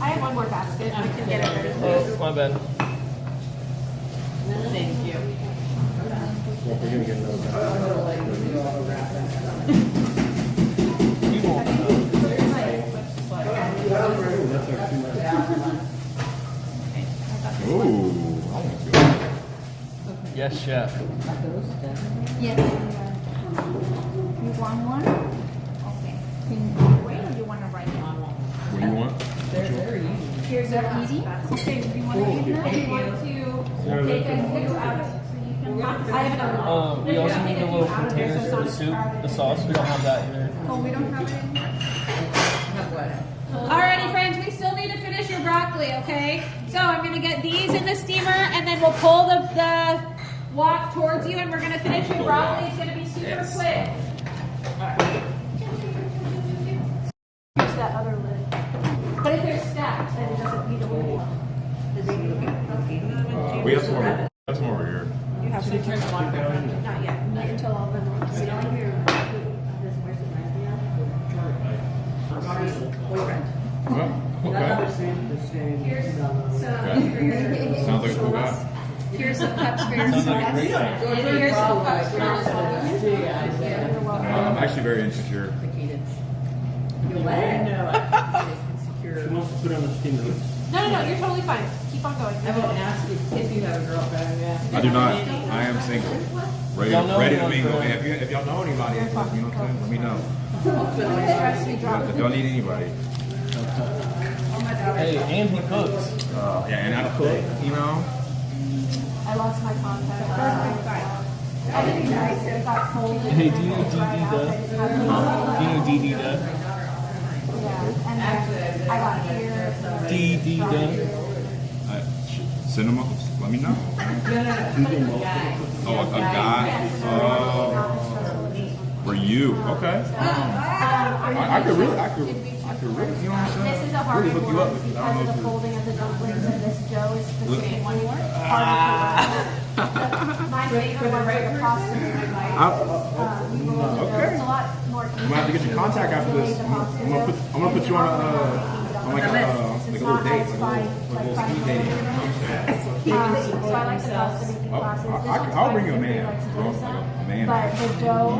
I have one more basket. I can get it ready. Oh, my bad. Thank you. Well, we're gonna get another You won't. That's our two left. Ooh, that one's good. Yes, chef. Yes. You want one? Okay. Can you wait or you want to write it on? What do you want? They're very easy. Here's our Easy? Okay, do you want to eat now? If you want to take a few out of, I have another one. We also need the little containers for the soup, the sauce. We don't have that either. Oh, we don't have it in here? Alrighty, friends, we still need to finish your broccoli, okay? So I'm gonna get these in the steamer, and then we'll pull the wok towards you, and we're gonna finish your broccoli. It's gonna be super quick. Use that other lid. But if they're stacked, then it doesn't need a lid. We have some more. We have some over here. You have to turn the wok on. Not yet. Not until all of them are sealed. Well, okay. Here's some for your. Sounds like a cool guy. Here's some cups for your Sounds like a sauce. great guy. And here's some cups for your sauce. You're welcome. I'm actually very insecure. She wants to put on the steamer. No, you're totally fine. Keep on going. I won't ask you if you have a girlfriend. Yeah. I do not. I am single. Ready, Y'all know ready to anyone mingle. for- If y'all know anybody, you know what I'm saying? Let me know. If y'all need anybody. Hey, and he cooks. Yeah, and I cook, you know. I lost my contact. I didn't know it got cold. Hey, do you know DD Duh? Do you know DD Duh? Yeah, and then I got here. DD Duh. Cinema, let me know. Oh, a guy. For you, okay. I could really, you know what I'm saying? This is a hard Really hook you one up with it. I because don't of know the if folding of the dumplings, and this dough is the Look. same one. My favorite one for the pasta is my we roll the dough. It's a lot more easy. I'm gonna have to get your contact after this. I'm gonna put you on like a little date, like a little speed dating. So I like the pasta making classes. This one's I'll bring you a fine, man. like to do Like some. a man. But the dough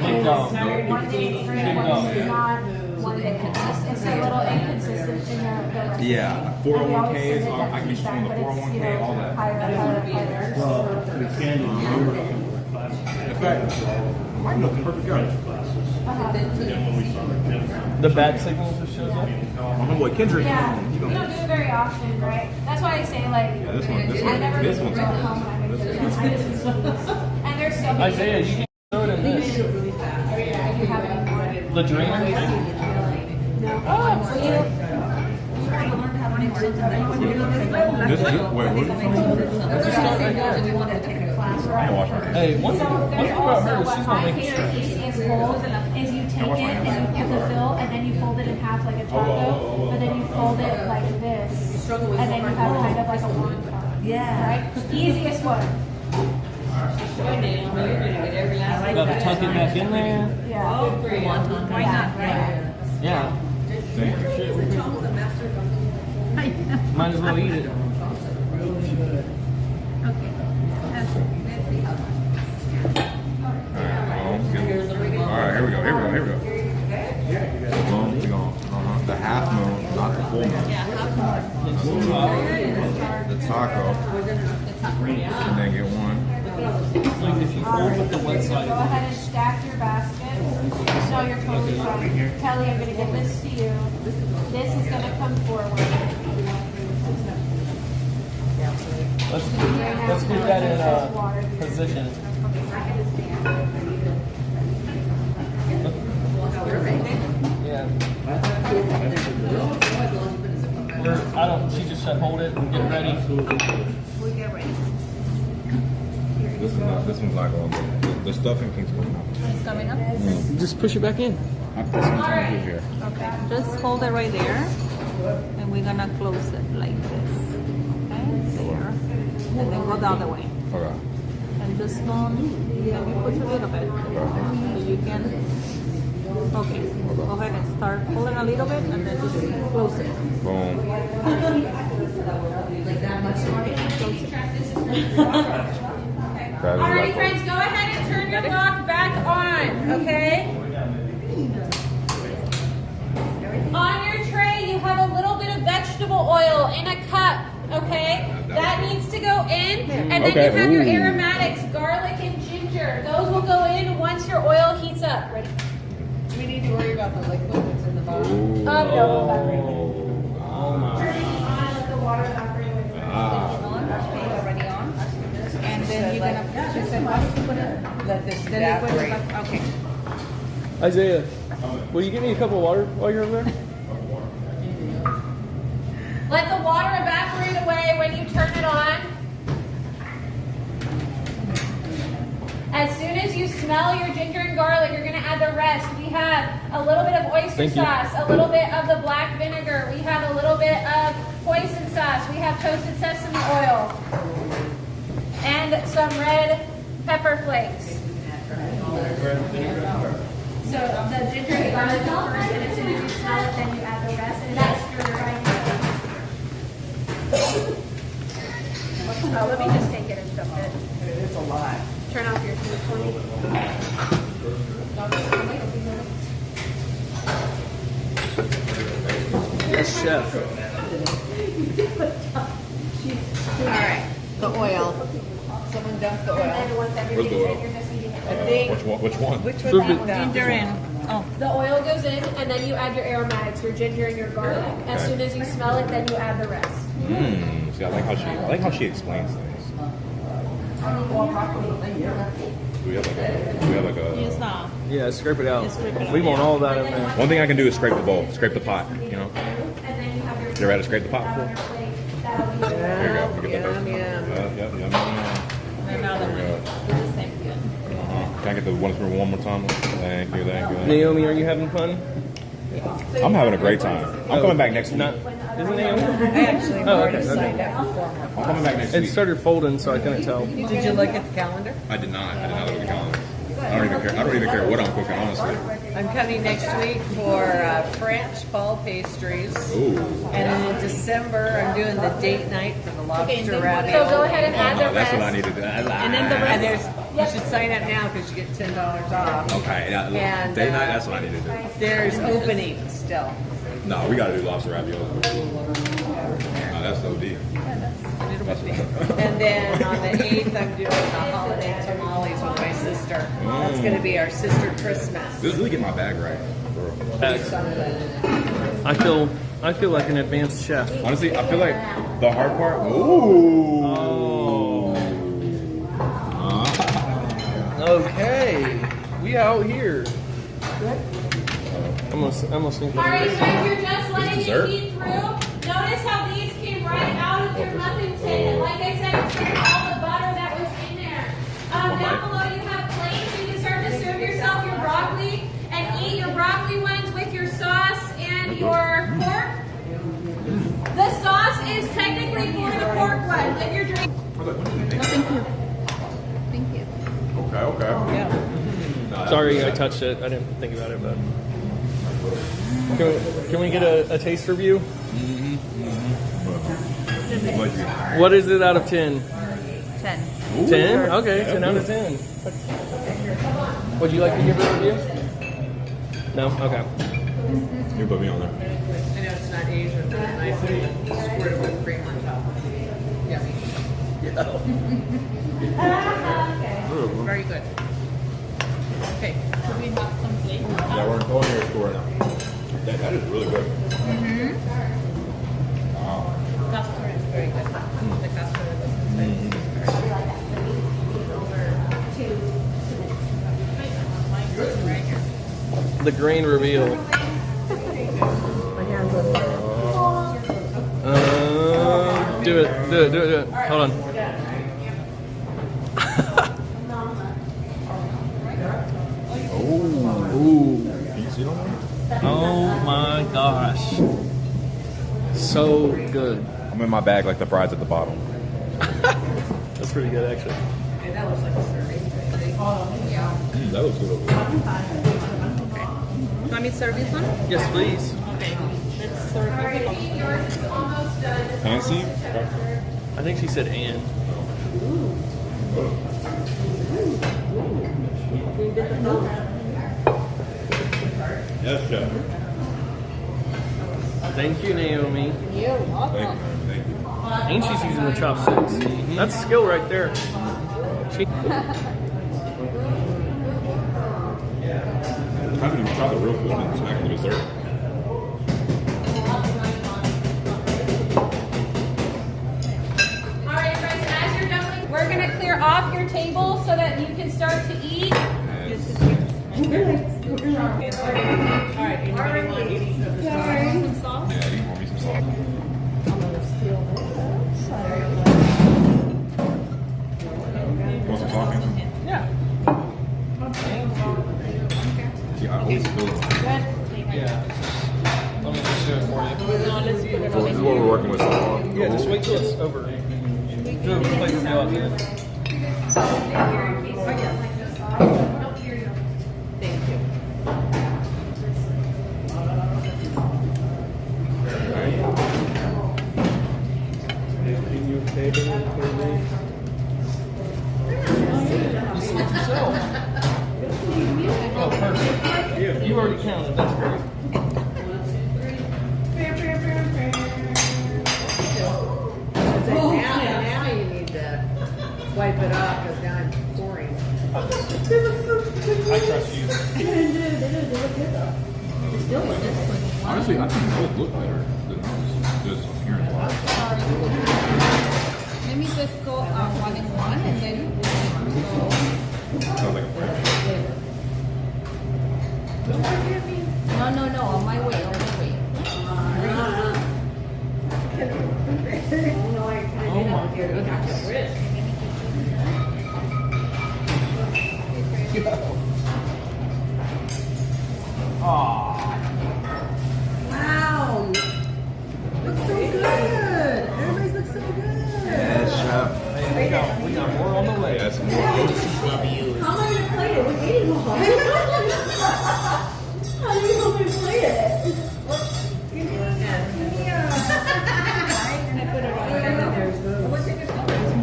Big dog. is one day it's three, Big one dog. day it's not, one day it's a little inconsistent in the recipe. Yeah, And we always 401ks, submit that I can get you on the feedback, but it's, 401k, all that. higher. Well, we can do number of classes. In fact, I might know the perfect guy. Then when we saw the The bat signal just shows up. My boy Kendrick. Yeah, he we gonna- don't do it very often, right? That's why I say like, Yeah, this I never one's go home when I make this the I just use these. And there's so many. Isaiah, you can throw it in this. Do you have any more? The drainer thing? Oh, so you. This is wait, what? Just start right there. I know watch my Hey, one thing about her is she's gonna make it favorite straight. piece is fold, is you take it and you put the fill, and then you fold it in half like a taco, but then you fold it like this, and then you have kind of like a wonton. Yeah. Right? Easiest one. Gotta tuck it back in there. Yeah. Why not? Yeah. Might as well eat it. Alright, here we go. Moon, we go. The half moon, not the full moon. The taco. And then get one. Like if you hold with the wet side. Go ahead and stack your basket. No, you're totally fine. Kelly, I'm going to give this to you. This is going to come forward. Let's get that in position. Yeah. I don't. She just said hold it and get ready. This one's not going to. The stuffing thing's going up. It's coming up. Just push it back in. This one's going to here. Okay, just hold it right there, and we're gonna close it like this. Okay, there, and then go the other way. Okay. And this one, maybe push a little bit, so you can. Okay, go ahead and start pulling a little bit, and then just close it. Boom. Alrighty, friends, go ahead and turn your wok back on, okay? On your tray, you have a little bit of vegetable oil in a cup, okay? That needs to go in, and then you have your aromatics, garlic and ginger. Those will go in once your oil heats up. Ready? We need to worry about the liquid that's in the bottom. No. Let the water evaporate. Already on? And then you're gonna just Let this then you put it evaporate. back. Okay. Isaiah, will you get me a cup of water while you're over there? Let the water evaporate away when you turn it on. As soon as you smell your ginger and garlic, you're going to add the rest. We have a little bit of oyster sauce, a little bit of the black vinegar. We have a little bit of hoisin sauce. We have toasted sesame oil. And some red pepper flakes. So the ginger and garlic go first, and as soon as you smell it, then you add the rest. And that's your let me just take it and dump it. It's a lot. Turn off your 220. Yes, chef. Alright, the oil. Someone dump the And oil. then once everything's in, you're just eating it. I think. Which one? Which Sure, one? but- Ginger in. Oh, The oil goes in, and then you add your aromatics, your ginger and your garlic. As soon as you smell it, then you add the rest. See, I like how she explains things. Do we have like a use now. Yeah, scrape it out. Just scrape it We out. want all that in there. one thing I can do is scrape the bowl, scrape the pot, you know. And then you have your You ever had to scrape the pot before? that'll be There you go. You get that Yum, yum. Yum. And another one. Do the same again. Can I get the one more time? Thank you. Naomi, are you having fun? I'm having a great time. I'm coming back next week. Not, isn't Naomi? I actually Oh, already okay, signed okay. up for 4 more. I'm coming back next It week. started folding, so I couldn't tell. Did you look at the calendar? I did not look at the calendar. I don't even care what I'm cooking, honestly. I'm coming next week for French fall pastries. Ooh. And then in December, I'm doing the date night for the lobster ravioli. So go ahead and add the That's rest. what I need to do. And then the rest, you should sign up now because you get $10 off. Okay, And, day night, that's what I need to do. There's openings still. No, we gotta do lobster ravioli. No, that's so deep. That's what And then on the 8th, I'm doing the holiday tamales with my sister. That's going to be our sister Christmas. Just really get my bag right. I feel like an advanced chef. Honestly, I feel like the hard part. Ooh. Okay, we out here. I'm gonna sneak All right, over. friends, you're just letting dessert? it heat through. Notice how these came right out of your muffin tin. And like I said, it's from all the butter that was in there. Down below, you have plates. You can start to serve yourself your broccoli and eat your broccoli ones with your sauce and your pork. The sauce is technically for the pork one. If you're drinking. No, thank you. Thank you. Sorry, I touched it. I didn't think about it, but can we get a taste review? What is it out of 10? 10. 10? Okay, 10 out of 10. Would you like to give it a review? No? Okay. You put me on there. I know it's not Asian, but I squirt it with cream on top. Yummy. Very good. Okay, should we have some plates? Yeah, we're going here to right now. That is really good. Wow. Custard is very good. The custard is very good. Right here. The grain reveal. Do it. Hold on. Ooh. Oh my gosh. So good. I'm in my bag like the fries at the bottom. That's pretty good, actually. Okay, that looks like a serving. Yeah. That looks good over there. Want me to serve this one? Yes, please. Okay, let's serve it. Yours is almost done. Fancy? I think she said Ann. Yes, chef. Thank you, Naomi. You're welcome. Thank you. And she's using the chopsticks. That's a skill right there. She I haven't even tried the real food and snack the dessert. All right, friends, as you're done, we're gonna clear off your table so that you can start to eat. Alright, anybody want any of the sauce? Some sauce? Yeah, you want me some sauce? Want some sauce, Anthony? Yeah. Yeah, I always feel it. Yeah. Let me just do it for you. No, let's put it So on. this is what we're working with so far. Yeah, just wait till it's over. Do a plate reveal at the end. Thank you. You see it yourself. Oh, perfect. You already counted. That's great. Now you need to wipe it off because now I'm pouring. I trust you. Honestly, I think both look better than just appearance wise. Let me just go 1 and 1 and then Sounds like a plan. No, on my way, Oh my goodness. Wow. Looks so good. Everybody's looks so good. Yes, chef. Hey, we got more on the way. Yes, more. How am I gonna play it? We're eating all. How do you help me play it?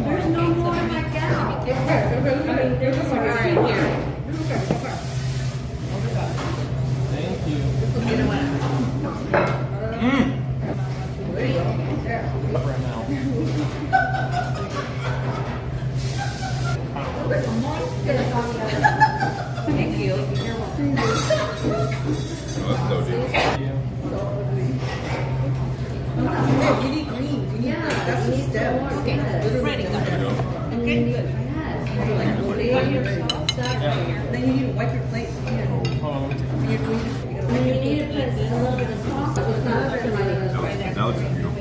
There's no more in my gown. There's more right here. Thank you. Right now. Thank you. Oh, that's so deep. You need green. You need that's the step. Okay, ready, go. There you go. Okay, good. Then you need to wipe your plate. Hold on, let me take a Then you need to put a little bit of sauce. That looks beautiful.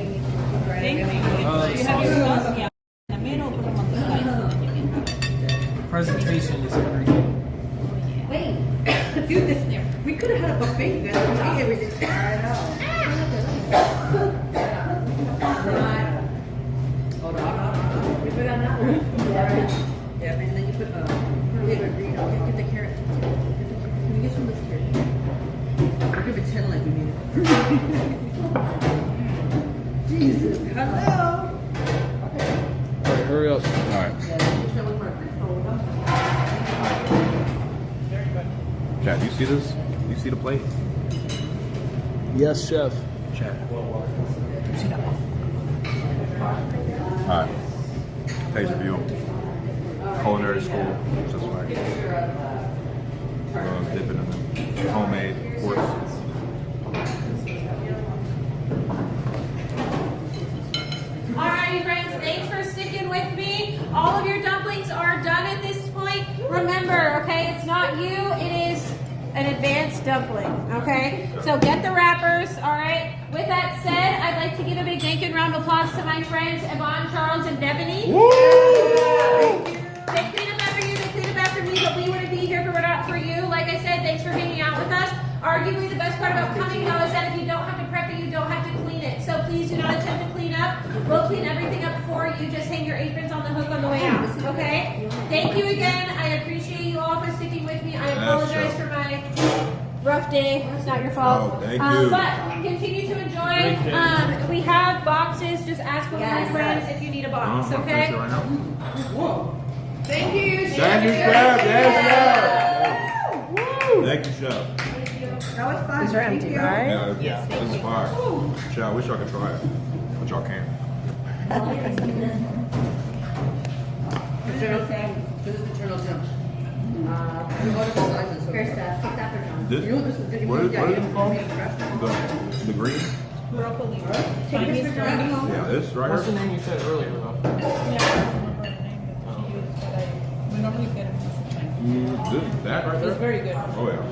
presentation is everything. Wait. Dude, we could have had a buffet. You guys would eat everything. I know. Hold on. You put on that one. Yeah, and then you put flavored green. Get the carrot. Jesus, hello. Alright, hurry up. Alright. Chad, do you see this? Do you see the plate? Yes, chef. Chad. Alright. Taste review. Culinary school. Just like dipping in the homemade, of course. Alrighty, friends, thanks for sticking with me. All of your dumplings are done at this point. Remember, okay, it's not you, it is an advanced dumpling, okay? So get the wrappers, alright? With that said, I'd like to give a big thank you and round of applause to my friends Yvonne, Charles, and Devaney. They clean up after you, they clean up after me, but we wouldn't be here if it were not for you. Like I said, thanks for hanging out with us. Arguably, the best part about coming though is that if you don't have to prep it, you don't have to clean it. So please do not attempt to clean up. We'll clean everything up for you. Just hang your aprons on the hook on the way out, okay? Thank you again. I appreciate you all for sticking with me. I apologize for my rough day. It's not your fault. Oh, thank you. But continue to enjoy. We have boxes. Just ask one of my friends if you need a box, okay? Right now. Thank you. Thank you, Chef. Thank you, Chef. That was fun. These are empty, Thank you. right? Yeah, this is fire. Chef, I wish y'all could try it, but y'all can't. This, what is it called? The green? Yeah, this right What's the here. name you said earlier, though? We normally get it. This, that right there? It's very good. Oh yeah.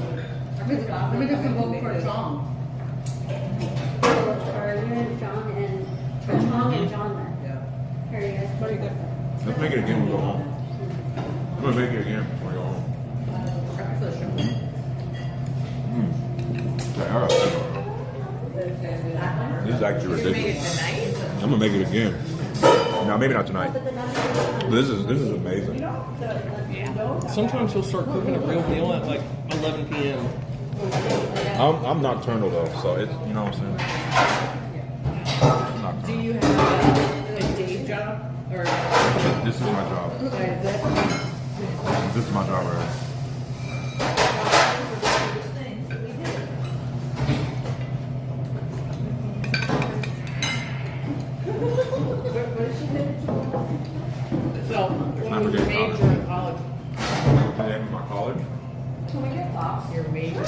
Let me just go for a song. Tom and John then. Here you guys. Very good. Let's make it again when we go home. I'm gonna make it again when we go home. This is actually ridiculous. I'm gonna make it again. No, maybe not tonight. This is amazing. Sometimes he'll start cooking a real meal at like 11 p.m. I'm nocturnal though, so it's, you know what I'm saying. Do you have a day job or? This is my job. This is my job right here. So, Not what was your forget major in college? The name of my college. Your major. I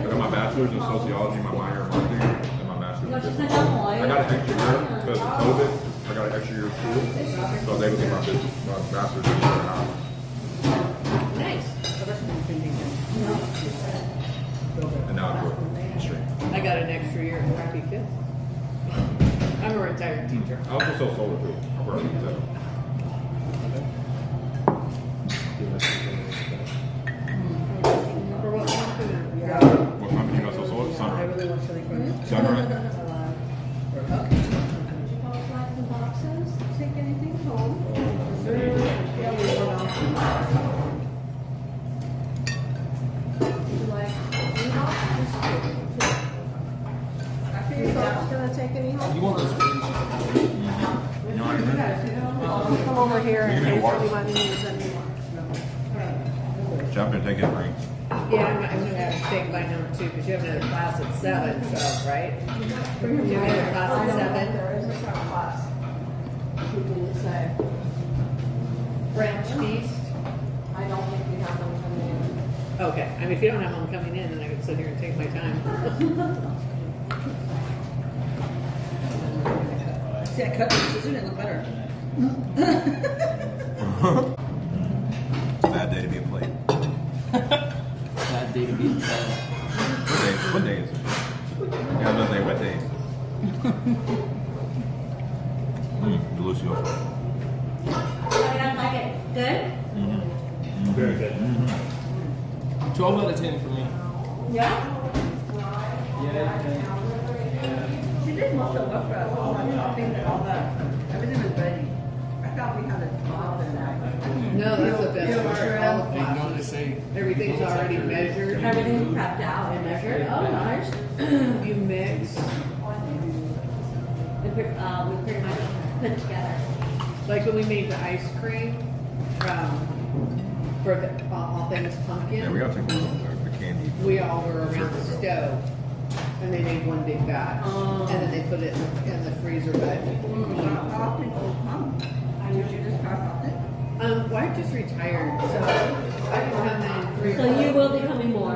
got my bachelor's in sociology, my minor in marketing, and my master's in business. I got an extra year because of COVID. I got an extra year of school, so I was able to get my master's in economics. Nice. And now I'm working straight. I got an extra year in crappy kids. I'm a retired teacher. I also sell solar too. I work on that. For what company? What company you got sell solar? Sunrise. Sunrise. Take anything home. Gonna take any home? You want those greens? You know what I mean? Come over here and Give me a take water. what you want to use. Jump in, take it rings. Yeah, I'm gonna have to take my number 2 because you have another class at 7, so, right? You have another class at 7? There is a class. She didn't say. French feast? I don't think we have them coming in. Okay, I mean, if you don't have one coming in, then I could sit here and take my time. See, I cut this, isn't it? Look better. It's a bad day to be a plate. Bad day to be bad. What day is it? Yeah, another day. What day is it? Delicioso. Good? Very good. 12 out of 10 for me. Yeah? Yeah. She did most of the work for us. All that shopping and all that. Everything was ready. thought we had a top and No, that's the best part. All the They know classes. they say Everything's already measured. Everything's prepped out and measured. Oh, nice. You mix. We pretty much put it together. Like when we made the ice cream for the all things pumpkin. Yeah, we gotta take the candy. We all were around the stove, and they made one big batch, and then they put it in the freezer bed. how often do you come? Did you just pass often? Wife just retired, so I can come in 3 or So 4. you will be coming more. I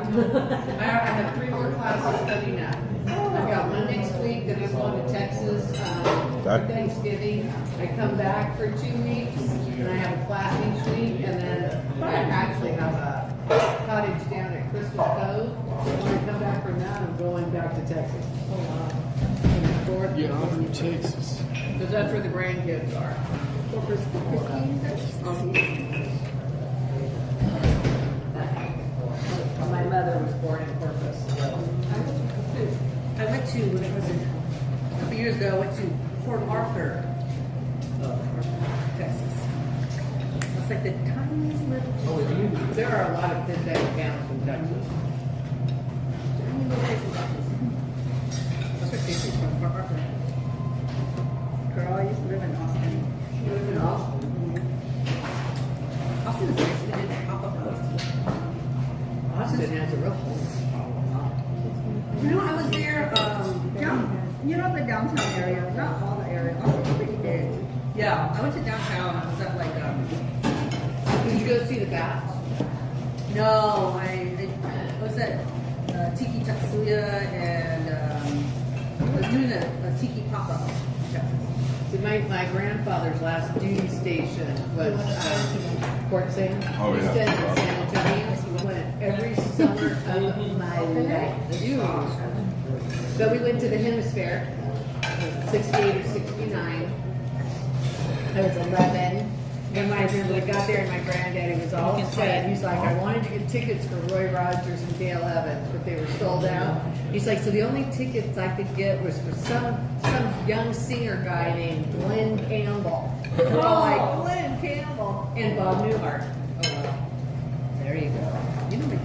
have 3 more classes studying now. I've got one next week, then I'm going to Texas for Thanksgiving. I come back for 2 weeks, and I have a class each week, and then I actually have a cottage down at Crystal Cove. When I come back from that, I'm going back to Texas. yeah, I'm from Texas. Because that's where the grandkids are. My mother was born in Corpus. I went to, when was it, a few years ago, I went to Port Arthur, Texas. It's like the tiniest little. There are a lot of thin towns in Texas. Tiny little place in Texas. That's where Casey's from, Port Arthur. Girl, I used to live in Austin. You live in Austin? Austin is nice. We did pop-up roast. Austin has a real homeless problem. You know, I was there, You know the downtown area, not all the area. Austin's pretty big. yeah, I went to downtown. I was at like, Did you go see the bats? no, I was at Tiki Tatsuya and I was doing a Tiki pop-up. See, my grandfather's last duty station was Port St. Oh, yeah. He stayed in San Antonio. He went every summer of my life. So we went to the Hemisphere, 68 or 69. I was 11. And when I got there, and my granddaddy was all upset. He's like, I wanted to get tickets for Roy Rogers and Dale Evans, but they were sold out. He's like, so the only tickets I could get was for some young singer guy named Glenn Campbell. We're all like, Glenn Campbell and Bob Newhart. Oh, well. There you go. You know, my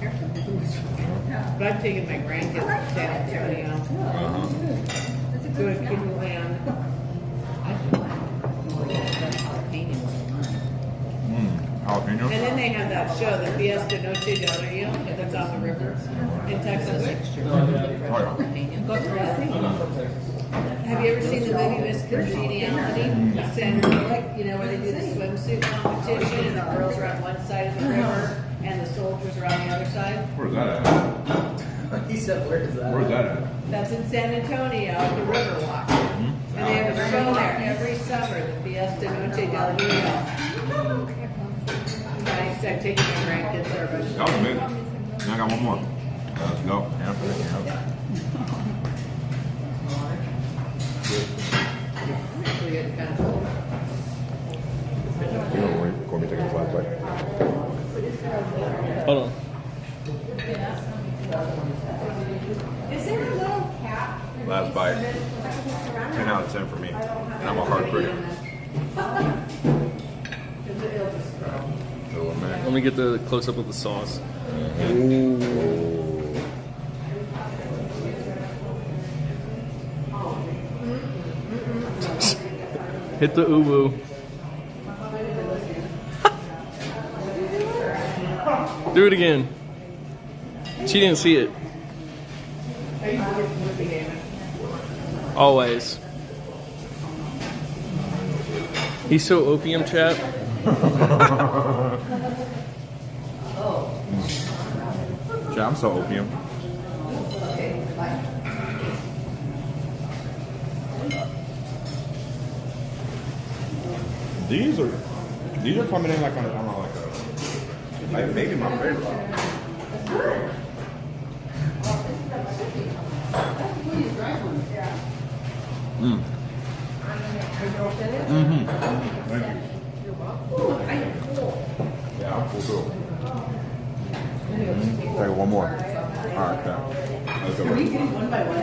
hair from But I've taken my grandkids to San Antonio. That's a To a good snack. kid land. Jalapeno? And then they have that show, the Fiesta Noche del Rio, that's on the river in Texas. Oh, Have you ever seen the movie Miss Congeniality? Sandra Bullock, you know, where they do the swimsuit competition and the girls are on one side of the river and the soldiers are on the other side? Where's that at? He said, where is that? Where's that at? That's in San Antonio, at the Riverwalk. And they have a show there every summer, the Fiesta Noche del Rio. Nice, I've taken my grandkids there, but. That was amazing. Now I got one more. Let's go. Yeah. Actually, it's kind of cool. You know, we're going to be taking a flashlight. Hold on. Is there a little cap? Last bite. 10 out of 10 for me. And I'm a hard critic. Oh, man. Let me get the close up of the sauce. Hit the uwu. Do it again. She didn't see it. Always. He's so opium, chat. Yeah, I'm so opium. These are coming in like on, I don't know, like maybe my favorite. Mm. Mm-hmm. Thank you. Yeah, I'm full too. Okay, one more. Alright, okay. Let's go. One by one.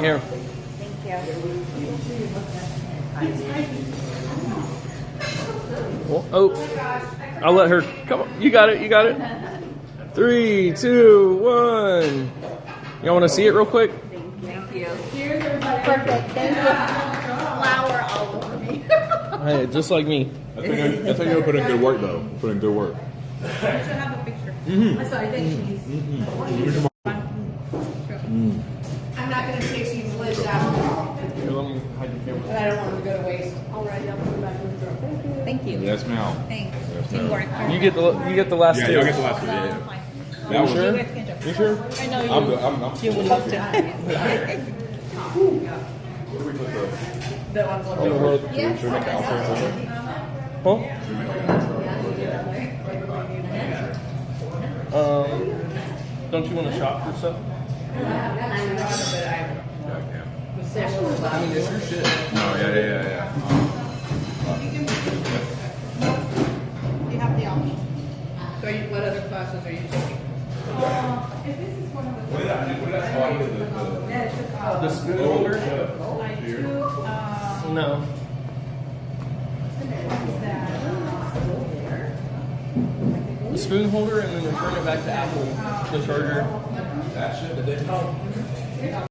Here. Thank you. Oh, I'll let her. Come on, you got it. You got it. 3, 2, 1. Y'all want to see it real quick? Thank you. Perfect. Thank you. Flour all over me. Hey, just like me. I think you'll put in good work though. Put in good work. I should have a picture. I saw that cheese. I'm not gonna take these lids out. Here, let me hide the camera. And I don't want them to go to waste. Alrighty, I'll put them back in the drawer. Thank you. Thank you. Yes, ma'am. Thanks. Yes, You ma'am. work. You get the last Yeah, two. y'all get the last one. Yeah, yeah. That was sure? You guys can jump. You sure? I know you. I'm You would love to. Where do we put That one's On the road. should we make the outro over there? Huh? Should we make the outro? Don't you want to shop for stuff? I mean, it's your shit. No, yeah. You have the option. So what other classes are you taking? The spoon holder? No. The spoon holder, and then return it back to Apple. The charger. That shit that didn't